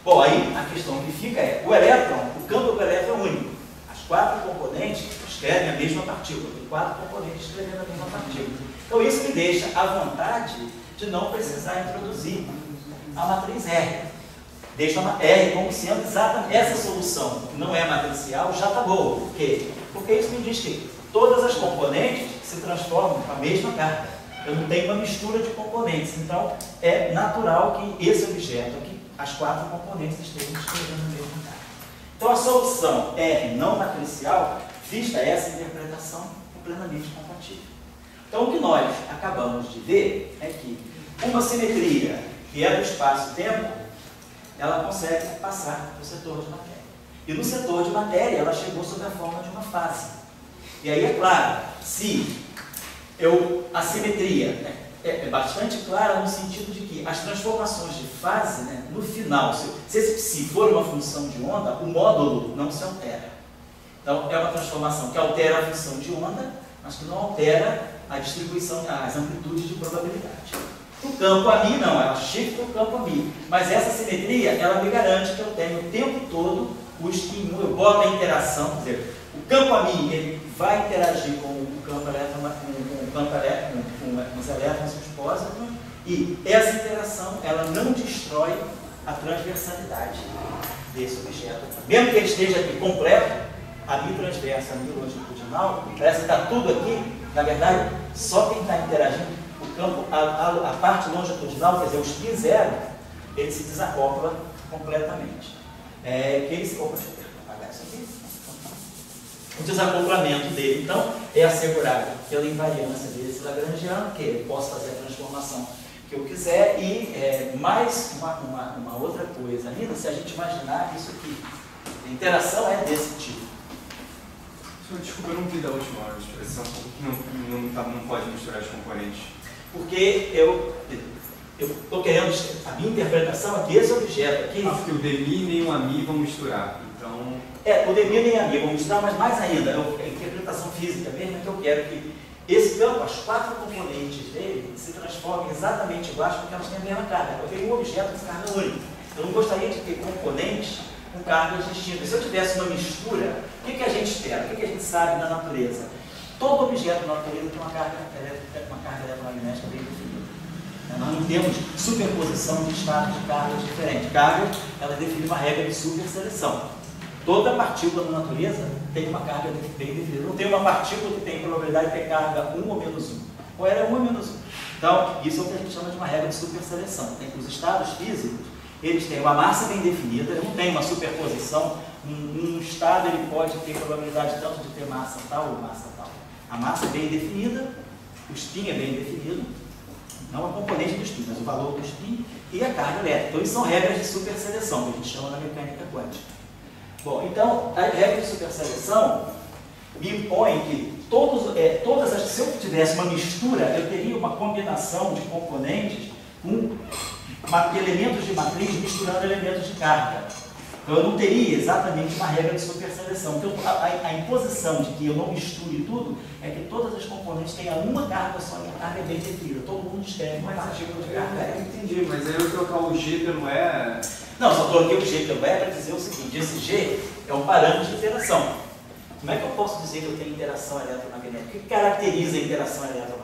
Bom, aí a questão que fica é, o elétron, o campo do elétron é único. As quatro componentes escrevem a mesma partícula, tem quatro componentes escrevendo a mesma partícula. Então isso me deixa à vontade de não precisar introduzir a matriz R. Deixa uma R como sendo exatamente essa solução, que não é matricial, já está boa. Por quê? Porque isso me diz que todas as componentes se transformam com a mesma carga. Eu não tenho uma mistura de componentes. Então, é natural que esse objeto aqui, as quatro componentes, estejam escrevendo a mesma carga. Então, a solução R não matricial, vista essa interpretação, é plenamente compatível. Então, o que nós acabamos de ver é que uma simetria que é do espaço-tempo, ela consegue passar para o setor de matéria. E no setor de matéria, ela chegou sob a forma de uma fase. E aí, é claro, se a simetria, né, é bastante clara no sentido de que as transformações de fase, né, no final, se esse psi for uma função de onda, o módulo não se altera. Então, é uma transformação que altera a função de onda, mas que não altera a distribuição, as amplitudes de probabilidade. O campo a mim não, ela shifta o campo a mim. Mas essa simetria, ela me garante que eu tenho o tempo todo o spin 1, eu boto a interação, quer dizer, o campo a mim, ele vai interagir com o campo elétron, com os elétrons e os pósitrons, e essa interação, ela não destrói a transversalidade desse objeto. Mesmo que ele esteja aqui completo, a bitransversa, a bilongitudinal, parece que está tudo aqui, na verdade, só quem está interagindo, o campo, a parte longitudinal, quer dizer, o spin zero, ele se desacopla completamente. Deixa eu apagar isso aqui. O desacoplamento dele, então, é assegurado pela invariância desse lagrangiano, que eu posso fazer a transformação que eu quiser, e mais uma outra coisa ainda, se a gente imaginar isso aqui, a interação é desse tipo. Desculpa, eu não vi da última hora a expressão, não pode misturar as componentes. Porque eu estou querendo, a minha interpretação é que esse objeto aqui... porque o demi nem o ami vão misturar, então... o demi nem o ami vão misturar, mas mais ainda, a interpretação física mesmo é que eu quero que esse campo, as 4 componentes dele, se transformam exatamente iguais porque elas têm a mesma carga. Eu tenho um objeto de carga única. Eu não gostaria de ter componentes com cargas distintas. Se eu tivesse uma mistura, o que a gente espera? O que a gente sabe da natureza? Todo objeto da natureza tem uma carga eletromagnética bem definida. Nós não temos superposição de estados de cargas diferentes. Cargas, ela define uma regra de superseleção. Toda partícula na natureza tem uma carga bem definida. Não tem uma partícula que tem probabilidade de ter carga 1 ou menos 1. Ou era 1 ou menos 1. Então, isso é o que a gente chama de uma regra de superseleção. Tem que os estados físicos, eles têm uma massa bem definida, não tem uma superposição. Um estado ele pode ter probabilidade tanto de ter massa tal ou massa tal. A massa é bem definida, o spin é bem definido, não a componente do spin, mas o valor do spin e a carga elétrica. Então, isso são regras de superseleção, que a gente chama na mecânica quântica. Bom, então, a regra de superseleção me impõe que se eu tivesse uma mistura, eu teria uma combinação de componentes com elementos de matriz misturando elementos de carga. Então, eu não teria exatamente uma regra de superseleção. Então, a imposição de que eu não misture tudo é que todas as componentes tenham uma carga só e a carga é bem definida. Todo mundo escreve uma partícula de carga. Eu entendi, mas aí eu trocar o G pelo E... Não, só coloquei o G pelo E para dizer o seguinte: esse G é um parâmetro de interação. Como é que eu posso dizer que eu tenho interação eletromagnética? O que caracteriza a interação eletromagnética?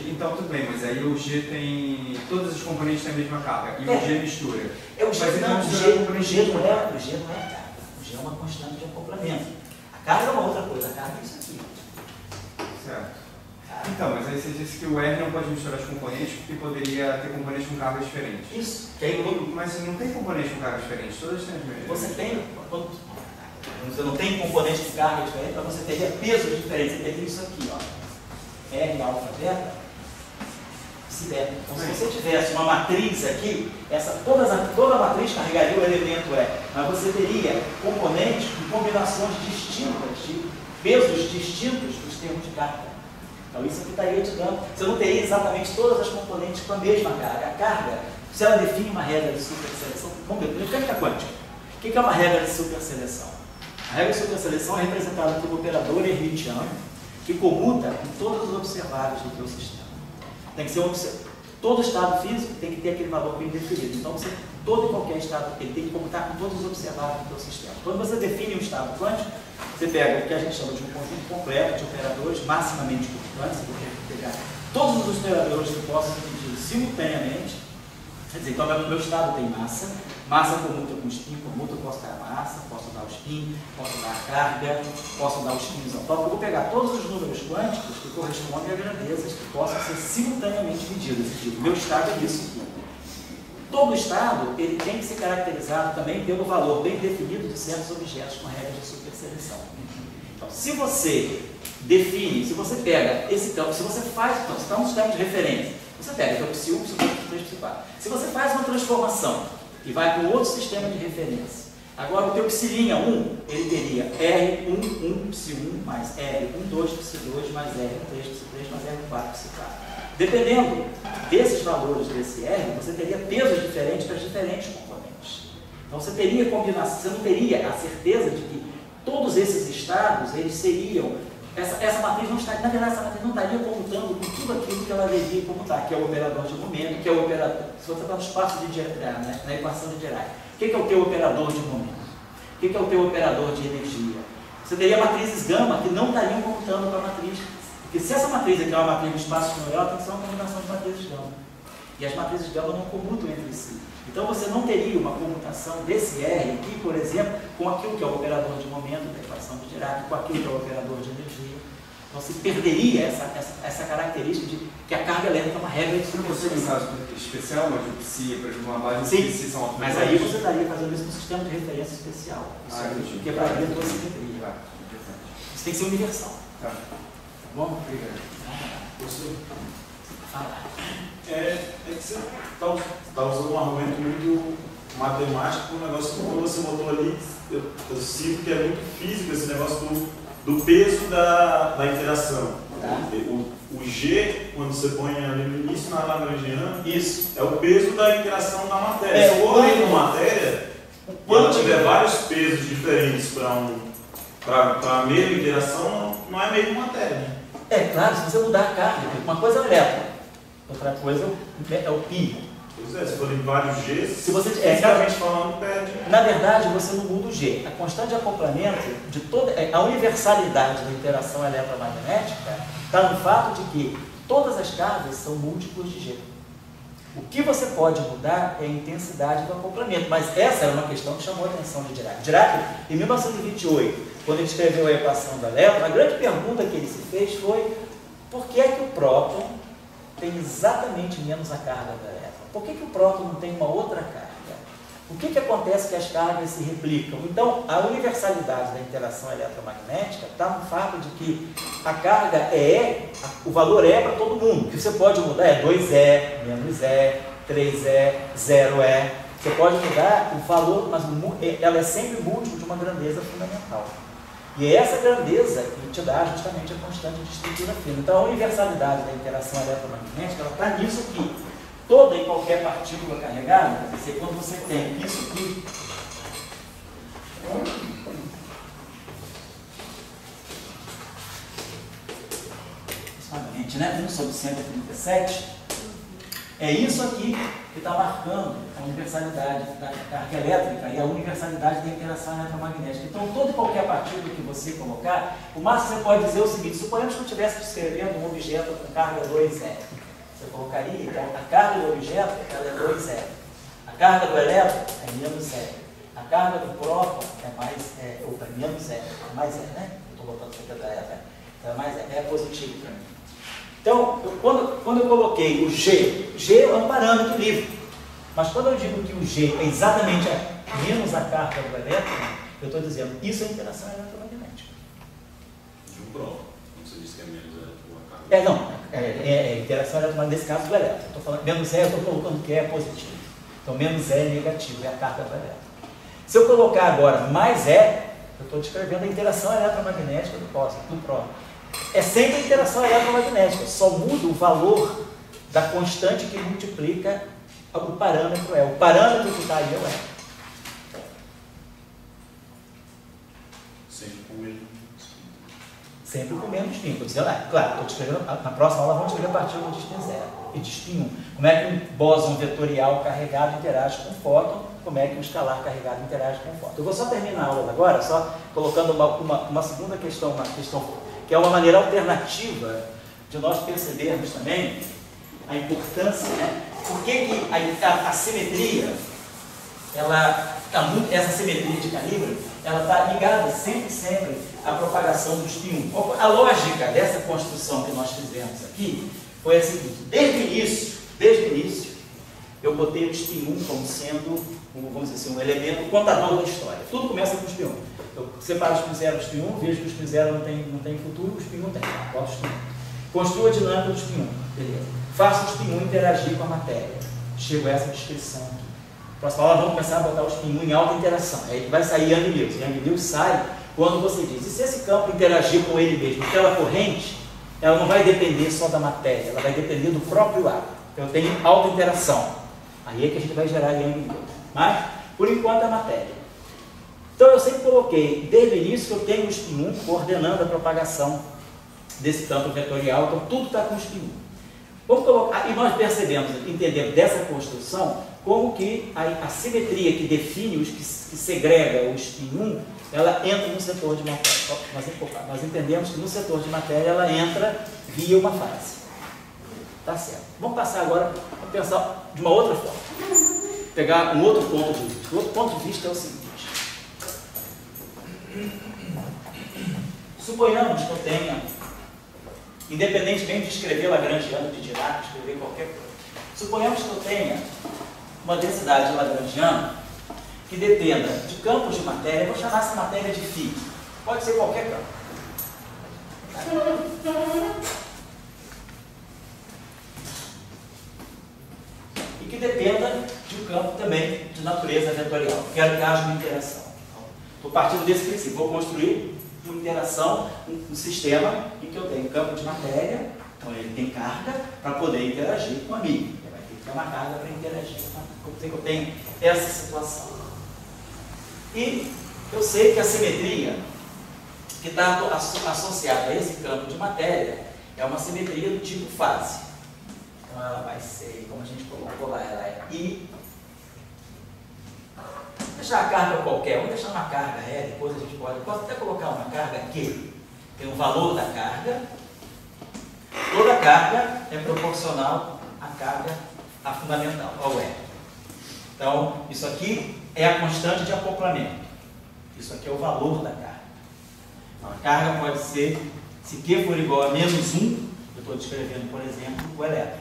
Então tudo bem, mas aí o G tem... Todas as componentes têm a mesma carga e o G mistura. O G não é carga. O G é uma constante de acoplamento. A carga é uma outra coisa, a carga é isso aqui. Certo. Então, mas aí você disse que o R não pode misturar as componentes porque poderia ter componentes com cargas diferentes. Isso. Mas não tem componentes com cargas diferentes, todas têm as mesmas. Você não tem componentes com carga diferente, mas você teria pesos diferentes. Você teria isso aqui, ó. R, alfa, beta, psi, beta. Então, se você tivesse uma matriz aqui, toda a matriz carregaria o elemento E, mas você teria componentes com combinações distintas, de pesos distintos dos termos de carga. Então, isso aqui estaria te dando. Você não teria exatamente todas as componentes com a mesma carga. A carga, se ela define uma regra de superseleção, vamos ver, mecânica quântica. O que é uma regra de superseleção? A regra de superseleção é representada por um operador hermitiano que comuta em todos os observáveis do teu sistema. Tem que ser todo estado físico tem que ter aquele valor bem definido. Então, todo e qualquer estado ele tem que comutar com todos os observáveis do teu sistema. Quando você define um estado quântico, você pega o que a gente chama de um conjunto completo de operadores maximamente constantes, você tem que pegar todos os operadores que possam ser medidos simultaneamente. Quer dizer, então, o meu estado tem massa comuta com spin, comuta, eu posso dar a massa, posso dar o spin, posso dar a carga, posso dar os spin isotópicos. Eu vou pegar todos os números quânticos que correspondem a grandezas que possam ser simultaneamente medidas. O meu estado é isso aqui. Todo estado ele tem que ser caracterizado também pelo valor bem definido de certos objetos com a regra de superseleção. Então, se você define, se você pega esse campo, se você faz, então, se está um sistema de referência, você pega o psi 1, psi 2, psi 3, psi 4. Se você faz uma transformação e vai para um outro sistema de referência, agora o teu psi' 1, ele teria R1, 1, psi 1, mais R1, 2, psi 2, mais R3, psi 3, mais R4, psi 4. Dependendo desses valores desse R, você teria pesos diferentes para as diferentes componentes. Então você teria combinação, você não teria a certeza de que todos esses estados, eles seriam... Essa matriz não está, na verdade, essa matriz não estaria comutando com tudo aquilo que ela devia comutar, que é o operador de momento, que é o operador, se você está no espaço de Dirac, na equação de Dirac. O que é o teu operador de momento? O que é o teu operador de energia? Você teria matrizes gama que não estariam comutando com a matriz, porque se essa matriz aqui é uma matriz do espaço espanhol, tem que ser uma combinação de matrizes gama. E as matrizes gama não comutam entre si. Então você não teria uma comutação desse R aqui, por exemplo, com aquilo que é o operador de momento da equação de Dirac, com aquilo que é o operador de energia. Então você perderia essa característica de que a carga elétrica é uma regra de superseleção. Você tem um caso especial, onde o psi, por exemplo, uma base de psi são mas aí você estaria fazendo isso com um sistema de referência especial. Isso quebraria a tua simetria. Isso tem que ser universal. Tá bom? Obrigado. Você Fala. é que você está usando um argumento muito matemático, um negócio que quando você botou ali, eu sinto que é muito físico esse negócio do peso da interação. Tá. O G, quando você põe ali no início na Lagrangiana, Isso. é o peso da interação da matéria. Se for uma matéria, quando tiver vários pesos diferentes para a mesma interação, não é meio matéria, né? É claro, se você mudar a carga, uma coisa é o elétron, outra coisa é o pi. Pois é, se forem vários Gs, Se você, fisicamente falando, perde. na verdade, você não muda o G. A constante de acoplamento, de toda, a universalidade da interação eletromagnética está no fato de que todas as cargas são múltiplos de G. O que você pode mudar é a intensidade do acoplamento, mas essa era uma questão que chamou a atenção de Dirac. Dirac, em 1928, quando ele escreveu a equação do elétron, a grande pergunta que ele se fez foi: por que é que o próton tem exatamente menos a carga do elétron? Por que o próton não tem uma outra carga? O que acontece que as cargas se replicam? Então, a universalidade da interação eletromagnética está no fato de que a carga o valor é para todo mundo. O que você pode mudar é 2E, menos E, 3E, 0E. Você pode mudar o valor, mas ela é sempre múltiplo de uma grandeza fundamental. E é essa grandeza que te dá justamente a constante de estrutura fina. Então, a universalidade da interação eletromagnética está nisso aqui. Toda e qualquer partícula carregada, quando você tem isso aqui, né? 1 sobre 137, é isso aqui que está marcando a universalidade da carga elétrica e a universalidade da interação eletromagnética. Então, toda e qualquer partícula que você colocar, o máximo você pode dizer o seguinte: suponhamos que eu estivesse descrevendo um objeto com carga 2E. Você colocaria que a carga do objeto ela é 2E. A carga do elétron é menos E. A carga do próton é menos E. É mais E, né? Estou botando isso aqui da E. Então é mais E. É positivo para mim. Então, quando eu coloquei o G é um parâmetro livre. Mas quando eu digo que o G é exatamente menos a carga do elétron, eu estou dizendo isso é interação eletromagnética. De um próton. Como você disse que é menos a carga. É interação eletromagnética, nesse caso do elétron. Estou falando menos E, eu estou colocando que é positivo. Então, menos E é negativo, é a carga do elétron. Se eu colocar agora mais E, eu estou descrevendo a interação eletromagnética do próton. É sempre a interação eletromagnética, só muda o valor da constante que multiplica o parâmetro E. O parâmetro que está aí é o E. Sempre com o mesmo. Sempre com menos spin. Estou dizendo, claro, estou descrevendo, na próxima aula vamos descrever a partícula de spin 0 e de spin 1. Como é que um bóson vetorial carregado interage com o fóton, como é que um escalar carregado interage com o fóton. Eu vou só terminar a aula agora, só colocando uma segunda questão, que é uma maneira alternativa de nós percebermos também a importância, né? Por que a simetria, essa simetria de calibre, ela está ligada sempre à propagação do spin 1. A lógica dessa construção que nós fizemos aqui foi a seguinte: desde o início, eu botei o spin 1 como sendo, vamos dizer assim, um elemento contador da história. Tudo começa com o spin 1. Eu separo o spin 0 do spin 1, vejo que o spin 0 não tem futuro, o spin 1 tem. Boto o spin 1. Construo a dinâmica do spin 1. Beleza. Faço o spin 1 interagir com a matéria. Chego a essa descrição aqui. Próxima aula vamos começar a botar o spin 1 em alta interação. Aí vai sair Young-Mills. Young-Mills sai quando você diz: e se esse campo interagir com ele mesmo? Aquela corrente, ela não vai depender só da matéria, ela vai depender do próprio ar. Então eu tenho alta interação. Aí é que a gente vai gerar Young-Mills. Mas, por enquanto, é a matéria. Então eu sempre coloquei, desde o início, que eu tenho o spin 1 coordenando a propagação desse campo vetorial. Então tudo está com o spin 1. Vamos colocar, e nós entendemos dessa construção como que a simetria que define os que segrega o spin 1, ela entra no setor de matéria. Nós entendemos que no setor de matéria ela entra via uma fase. Tá certo. Vamos passar agora a pensar de uma outra forma. Pegar um outro ponto de vista. O outro ponto de vista é o seguinte: suponhamos que eu tenha, independentemente de escrever Lagrangiano, de Dirac, escrever qualquer coisa, suponhamos que eu tenha uma densidade lagrangiana que dependa de campos de matéria. Eu vou chamar essa matéria de φ. Pode ser qualquer campo. E que dependa de um campo também de natureza vetorial. Quero que haja uma interação. Estou partindo desse princípio. Vou construir uma interação, um sistema em que eu tenho campo de matéria, então ele tem carga para poder interagir com a mídia. Ele vai ter que ter uma carga para interagir. Eu tenho essa situação. E eu sei que a simetria que está associada a esse campo de matéria é uma simetria do tipo fase. Então ela vai ser, como a gente colocou lá, ela é I. Vou deixar a carga qualquer, vamos deixar uma carga E, depois a gente pode até colocar uma carga Q. Tem o valor da carga. Toda carga é proporcional à carga a fundamental, ao E. Então, isso aqui é a constante de acoplamento. Isso aqui é o valor da carga. Então, a carga pode ser, se Q for igual a menos 1, eu estou descrevendo, por exemplo, o elétron.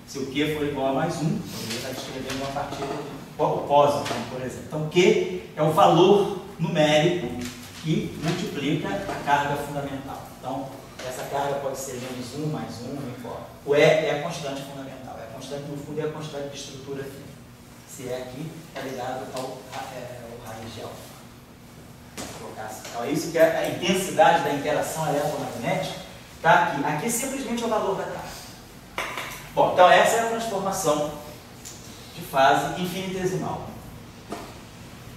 Se o Q for igual a mais 1, eu estou descrevendo uma partida de pósitron, por exemplo. Então, Q é o valor numérico que multiplica a carga fundamental. Então, essa carga pode ser menos 1, mais 1, não importa. O E é a constante fundamental. É a constante, no fundo, é a constante de estrutura fina. Se é aqui, é ligado ao raiz de alfa. Então, é isso que é a intensidade da interação eletromagnética está aqui. Aqui simplesmente é o valor da carga. Bom, então essa é a transformação de fase infinitesimal.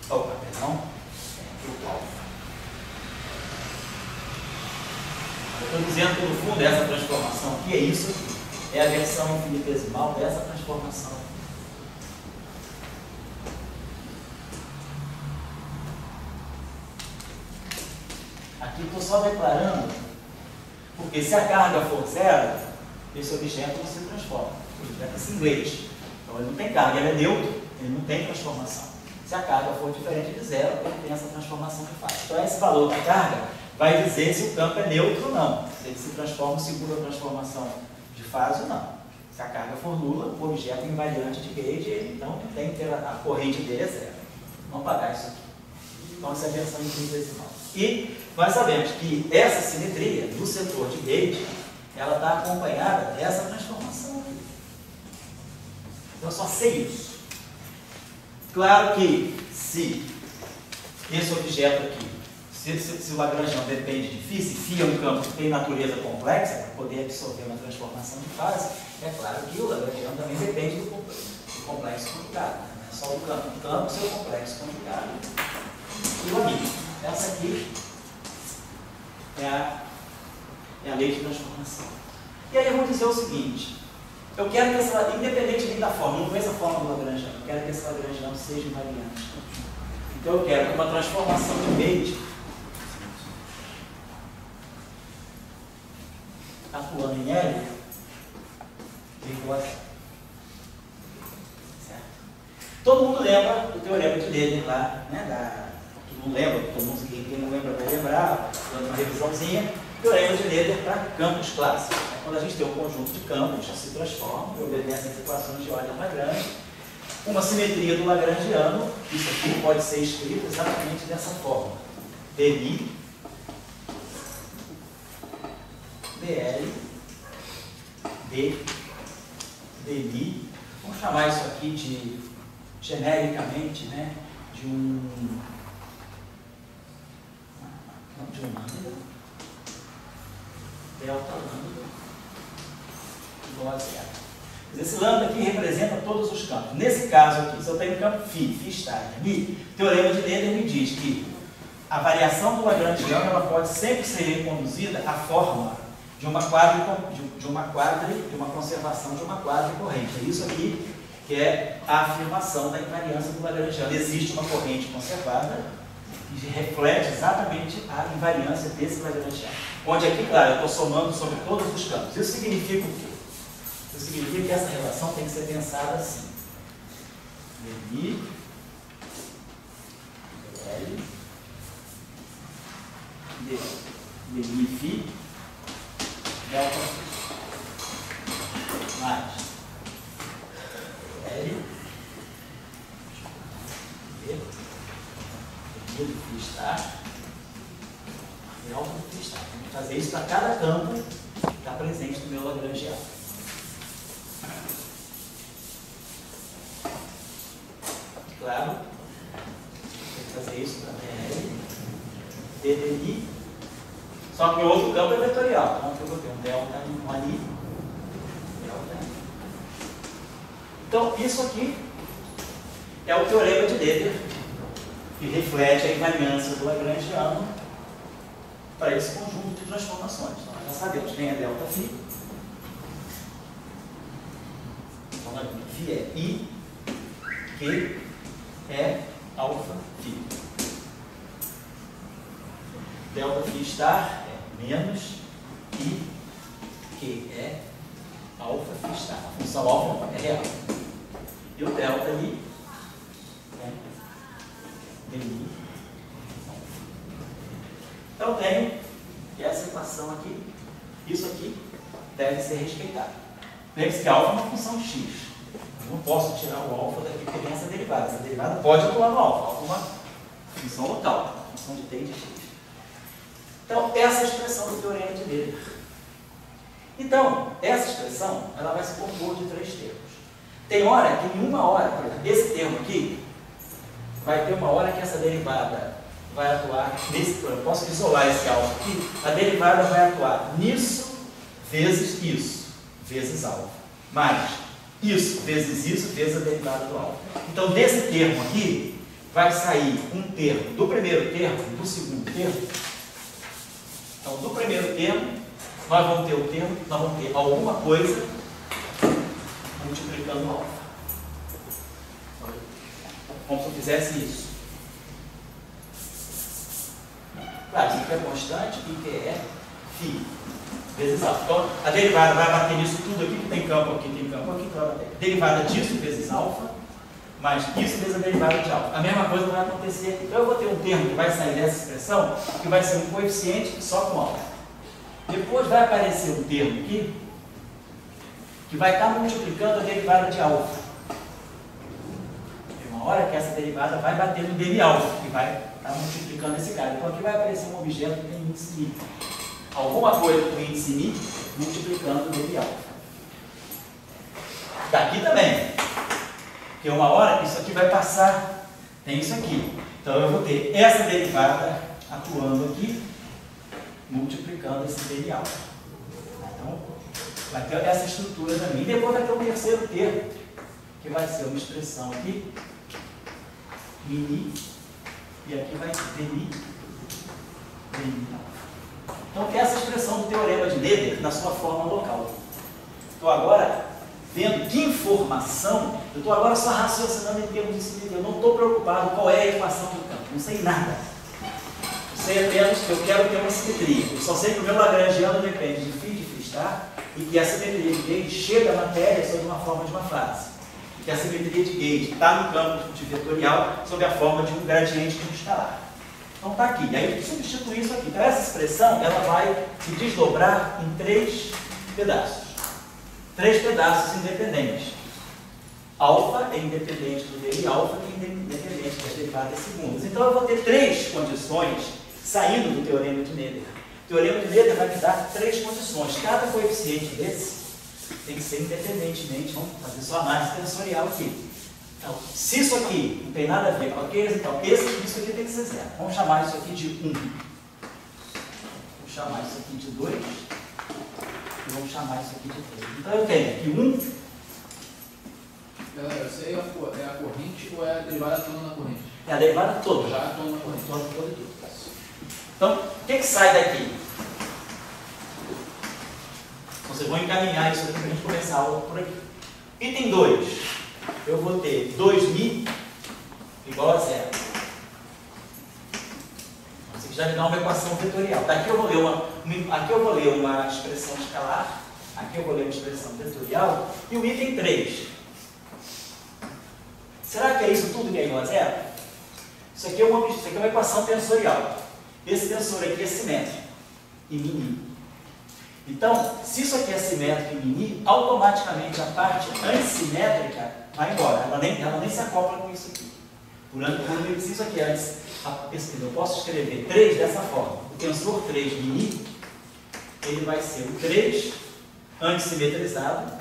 Opa, perdão. O alfa. Eu estou dizendo que no fundo essa transformação aqui é isso aqui. É a versão infinitesimal dessa transformação. Aqui estou só declarando, porque se a carga for zero, esse objeto não se transforma. O objeto é singlete. Então ele não tem carga, ele é neutro, ele não tem transformação. Se a carga for diferente de zero, ele tem essa transformação de fase. Então esse valor da carga vai dizer se o campo é neutro ou não. Se ele se transforma segundo a transformação de fase ou não. Se a carga for nula, o objeto é invariante de Gauge, então tem que ter a corrente dele é zero. Vamos pagar isso aqui. Então essa é a versão infinitesimal. E nós sabemos que essa simetria do setor de Gauge, ela está acompanhada dessa transformação aqui. Então eu só sei isso. Claro que se esse objeto aqui, se o Lagrangiano depende de φ, se φ é um campo que tem natureza complexa, para poder absorver uma transformação de fase, é claro que o Lagrangiano também depende do complexo conjugado. Não é só o campo, seu complexo conjugado e o amigo. Essa aqui é a lei de transformação. E aí eu vou dizer o seguinte: eu quero que essa, independentemente da forma, não conheço a forma do Lagrangiano, eu quero que esse Lagrangiano seja invariante. Então eu quero que uma transformação de Gauge atuando em L igual a zero. Certo? Todo mundo lembra do teorema de Leibniz lá, né? Todo mundo lembra, quem não lembra vai lembrar, dando uma revisãozinha. Teorema de Leibniz para campos clássicos. Quando a gente tem um conjunto de campos, se transforma, obedece às equações de ordem Lagrange. Uma simetria do Lagrangiano, isso aqui pode ser escrito exatamente dessa forma. dI, dl, dI. Vamos chamar isso aqui de, genericamente, né, de um lambda, delta lambda, igual a zero. Esse lambda aqui representa todos os campos. Nesse caso aqui, se eu tenho um campo φ está em Mi, o teorema de Leibniz me diz que a variação do Lagrangiano ela pode sempre ser reconduzida à forma de uma conservação de uma quadricorrente. É isso aqui que é a afirmação da invariância do Lagrangiano. Existe uma corrente conservada que reflete exatamente a invariância desse Lagrangiano. Onde aqui, claro, eu estou somando sobre todos os campos. Isso significa o quê? Isso significa que essa relação tem que ser pensada assim. dI, dl, dI φ, delta mais L, dI φ está, delta φ está. Vamos fazer isso para cada campo que está presente no meu Lagrangiano. Claro, tem que fazer isso para DL, DDI, só que o outro campo é vetorial, então eu vou ter um delta ali, delta. Então, isso aqui é o teorema de Leibniz, que reflete a invariância do Lagrangiano para esse conjunto de transformações. Então, nós já sabemos quem é ΔΦ. Então, nós vimos que Φ é I, Q é alfa φ. ΔΦ estar é menos I, Q é alfa φ estar. A função alfa é real. E o delta ali é DI. Então, eu tenho essa equação aqui. Isso aqui deve ser respeitado. Lembre-se que alfa é uma função de x. Eu não posso tirar o alfa daqui porque tem essa derivada. Essa derivada pode atuar no alfa. Alfa é uma função local, uma função de t e de x. Então, essa é a expressão do teorema de Miller. Então, essa expressão ela vai se compor de três termos. Tem hora que em uma hora, por exemplo, esse termo aqui, vai ter uma hora que essa derivada vai atuar nesse. Eu posso isolar esse alfa aqui. A derivada vai atuar nisso vezes isso, vezes alfa. Mais isso vezes a derivada do alfa. Então, desse termo aqui, vai sair um termo do primeiro termo, do segundo termo. Então, do primeiro termo, nós vamos ter o termo, nós vamos ter alguma coisa multiplicando o alfa. Como se eu fizesse isso. Claro, isso aqui é constante, e que é φ vezes alfa. Então, a derivada vai bater nisso tudo aqui, que tem campo aqui, então vai bater. Derivada disso vezes alfa, mais isso vezes a derivada de alfa. A mesma coisa vai acontecer aqui. Então, eu vou ter um termo que vai sair dessa expressão, que vai ser um coeficiente só com alfa. Depois vai aparecer um termo aqui, que vai estar multiplicando a derivada de alfa. Tem uma hora que essa derivada vai bater no dm alfa, que vai estar multiplicando esse cara. Então, aqui vai aparecer um objeto que tem índice μ. Alguma coisa com índice μ multiplicando o dm alfa. Daqui também. Porque uma hora isso aqui vai passar, tem isso aqui. Então, eu vou ter essa derivada atuando aqui, multiplicando esse dm alfa. Então, vai ter essa estrutura também. E depois vai ter o terceiro termo, que vai ser uma expressão aqui, μ, e aqui vai ter dm alfa. Então, tem essa expressão do teorema de Miller na sua forma local. Estou agora vendo que informação, eu estou agora só raciocinando em termos de simetria. Eu não estou preocupado qual é a equação do campo, não sei nada. Eu sei apenas que eu quero ter uma simetria. Eu só sei que o meu lagrangiano depende de φ de φ estar e que a simetria de Gauge chega à matéria sob uma forma de uma fase. E que a simetria de Gauge está no campo de vetorial sob a forma de um gradiente de um escalar. Então está aqui. E aí eu substituo isso aqui. Então essa expressão ela vai se desdobrar em três pedaços. Três pedaços independentes. Alfa é independente do dm alfa e independente das derivadas segundas. Então eu vou ter três condições saindo do teorema de Miller. O teorema de Miller vai me dar três condições. Cada coeficiente desse tem que ser independentemente. Vamos fazer só análise tensorial aqui. Então, se isso aqui não tem nada a ver com aqueles, então isso aqui tem que ser zero. Vamos chamar isso aqui de 1. Vamos chamar isso aqui de 2. E vamos chamar isso aqui de 3. Então eu tenho aqui 1. Galera, isso aí é a corrente ou é a derivada toda na corrente? É a derivada toda. Já toda na corrente. Toda e tudo. Então, o que sai daqui? Vocês vão encaminhar isso aqui para a gente começar a aula por aqui. Item 2. Eu vou ter 2μ igual a zero. Isso aqui já me dá uma equação vetorial. Daqui eu vou ler uma expressão escalar. Aqui eu vou ler uma expressão vetorial. E o item 3. Será que é isso tudo que é igual a zero? Isso aqui é uma equação tensorial. Esse tensor aqui é simétrico e μ. Então, se isso aqui é simétrico e μ, automaticamente a parte antissimétrica vai embora. Ela nem se acopla com isso aqui. Se isso aqui é antes, eu posso escrever 3 dessa forma. O tensor 3 μ, ele vai ser o 3 antissimetrizado,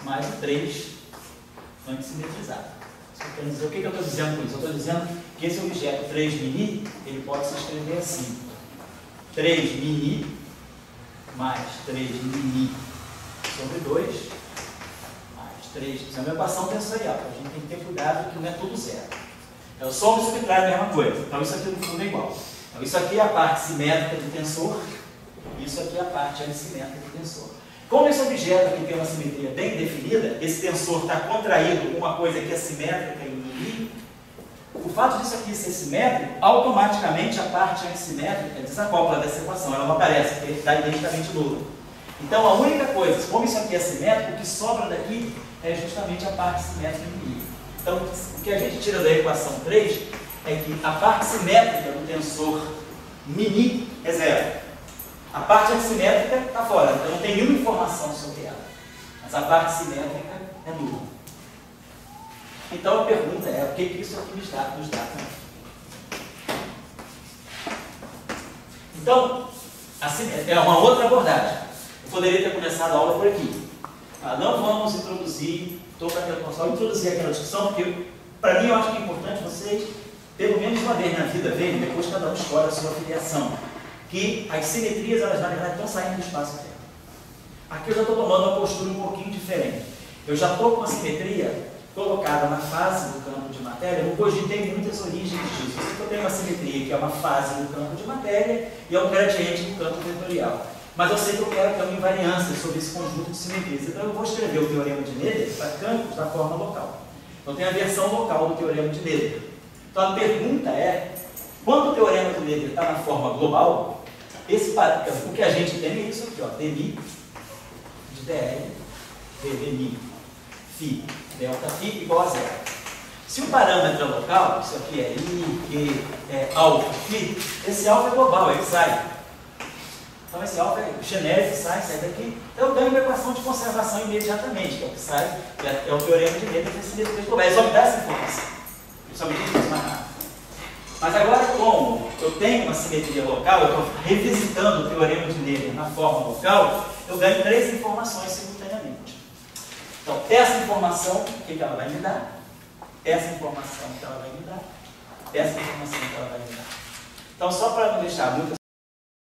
mais o 3 antissimetrizado. O que eu estou dizendo com isso? Eu estou dizendo que esse objeto 3μ, ele pode se escrever assim. 3μ mais 3μ sobre 2 mais 3. Isso é uma equação tensorial. A gente tem que ter cuidado que não é tudo zero. Eu somo e subtraio a mesma coisa. Então isso aqui no fundo é igual. Então isso aqui é a parte simétrica do tensor, isso aqui é a parte assimétrica do tensor. Como esse objeto aqui tem uma simetria bem definida, esse tensor está contraído com uma coisa que é simétrica em I, o fato disso aqui ser simétrico, automaticamente a parte assimétrica desacopla dessa equação, ela não aparece, porque está identicamente nula. Então a única coisa, como isso aqui é simétrico, o que sobra daqui é justamente a parte simétrica em I. Então o que a gente tira da equação 3 é que a parte simétrica do tensor mini é zero. A parte assimétrica está fora, então não tem nenhuma informação sobre ela. Mas a parte simétrica é nula. Então a pergunta é, o que isso aqui nos dá? Então, assim, é uma outra abordagem. Eu poderia ter começado a aula por aqui. Não vamos introduzir, estou para introduzir aquela discussão, porque para mim eu acho que é importante vocês, pelo menos uma vez na vida, verem, depois cada um escolhe a sua filiação, que as simetrias, elas na verdade estão saindo do espaço-tempo. Aqui eu já estou tomando uma postura um pouquinho diferente. Eu já estou com a simetria colocada na fase do campo de matéria, eu não cogitei muitas origens disso. Eu tenho uma simetria que é uma fase do campo de matéria e é um gradiente do campo vetorial. Mas eu sei que eu quero ter uma invariância sobre esse conjunto de simetrias. Então eu vou escrever o teorema de Noether para campos da forma local. Então tem a versão local do teorema de Noether. Então a pergunta é, quando o teorema de Noether está na forma global, o que a gente tem é isso aqui, ó, dmi de dl, dmi, φ, delta φ igual a zero. Se o parâmetro é local, isso aqui é i, q, é alfa, φ, esse alfa é global, ele sai. Então esse alfa é genérico, sai daqui. Então eu ganho uma equação de conservação imediatamente, que é o que sai, que é o teorema de Noether, que é simetria global. Ele só me dá essa informação. Ele só me diz isso mais rápido. Mas agora, como eu tenho uma simetria local, eu estou revisitando o teorema de Noether na forma local, eu ganho 3 informações simultaneamente. Então, essa informação, o que ela vai me dar? Essa informação que ela vai me dar? Essa informação que ela vai me dar. Então, só para não deixar muito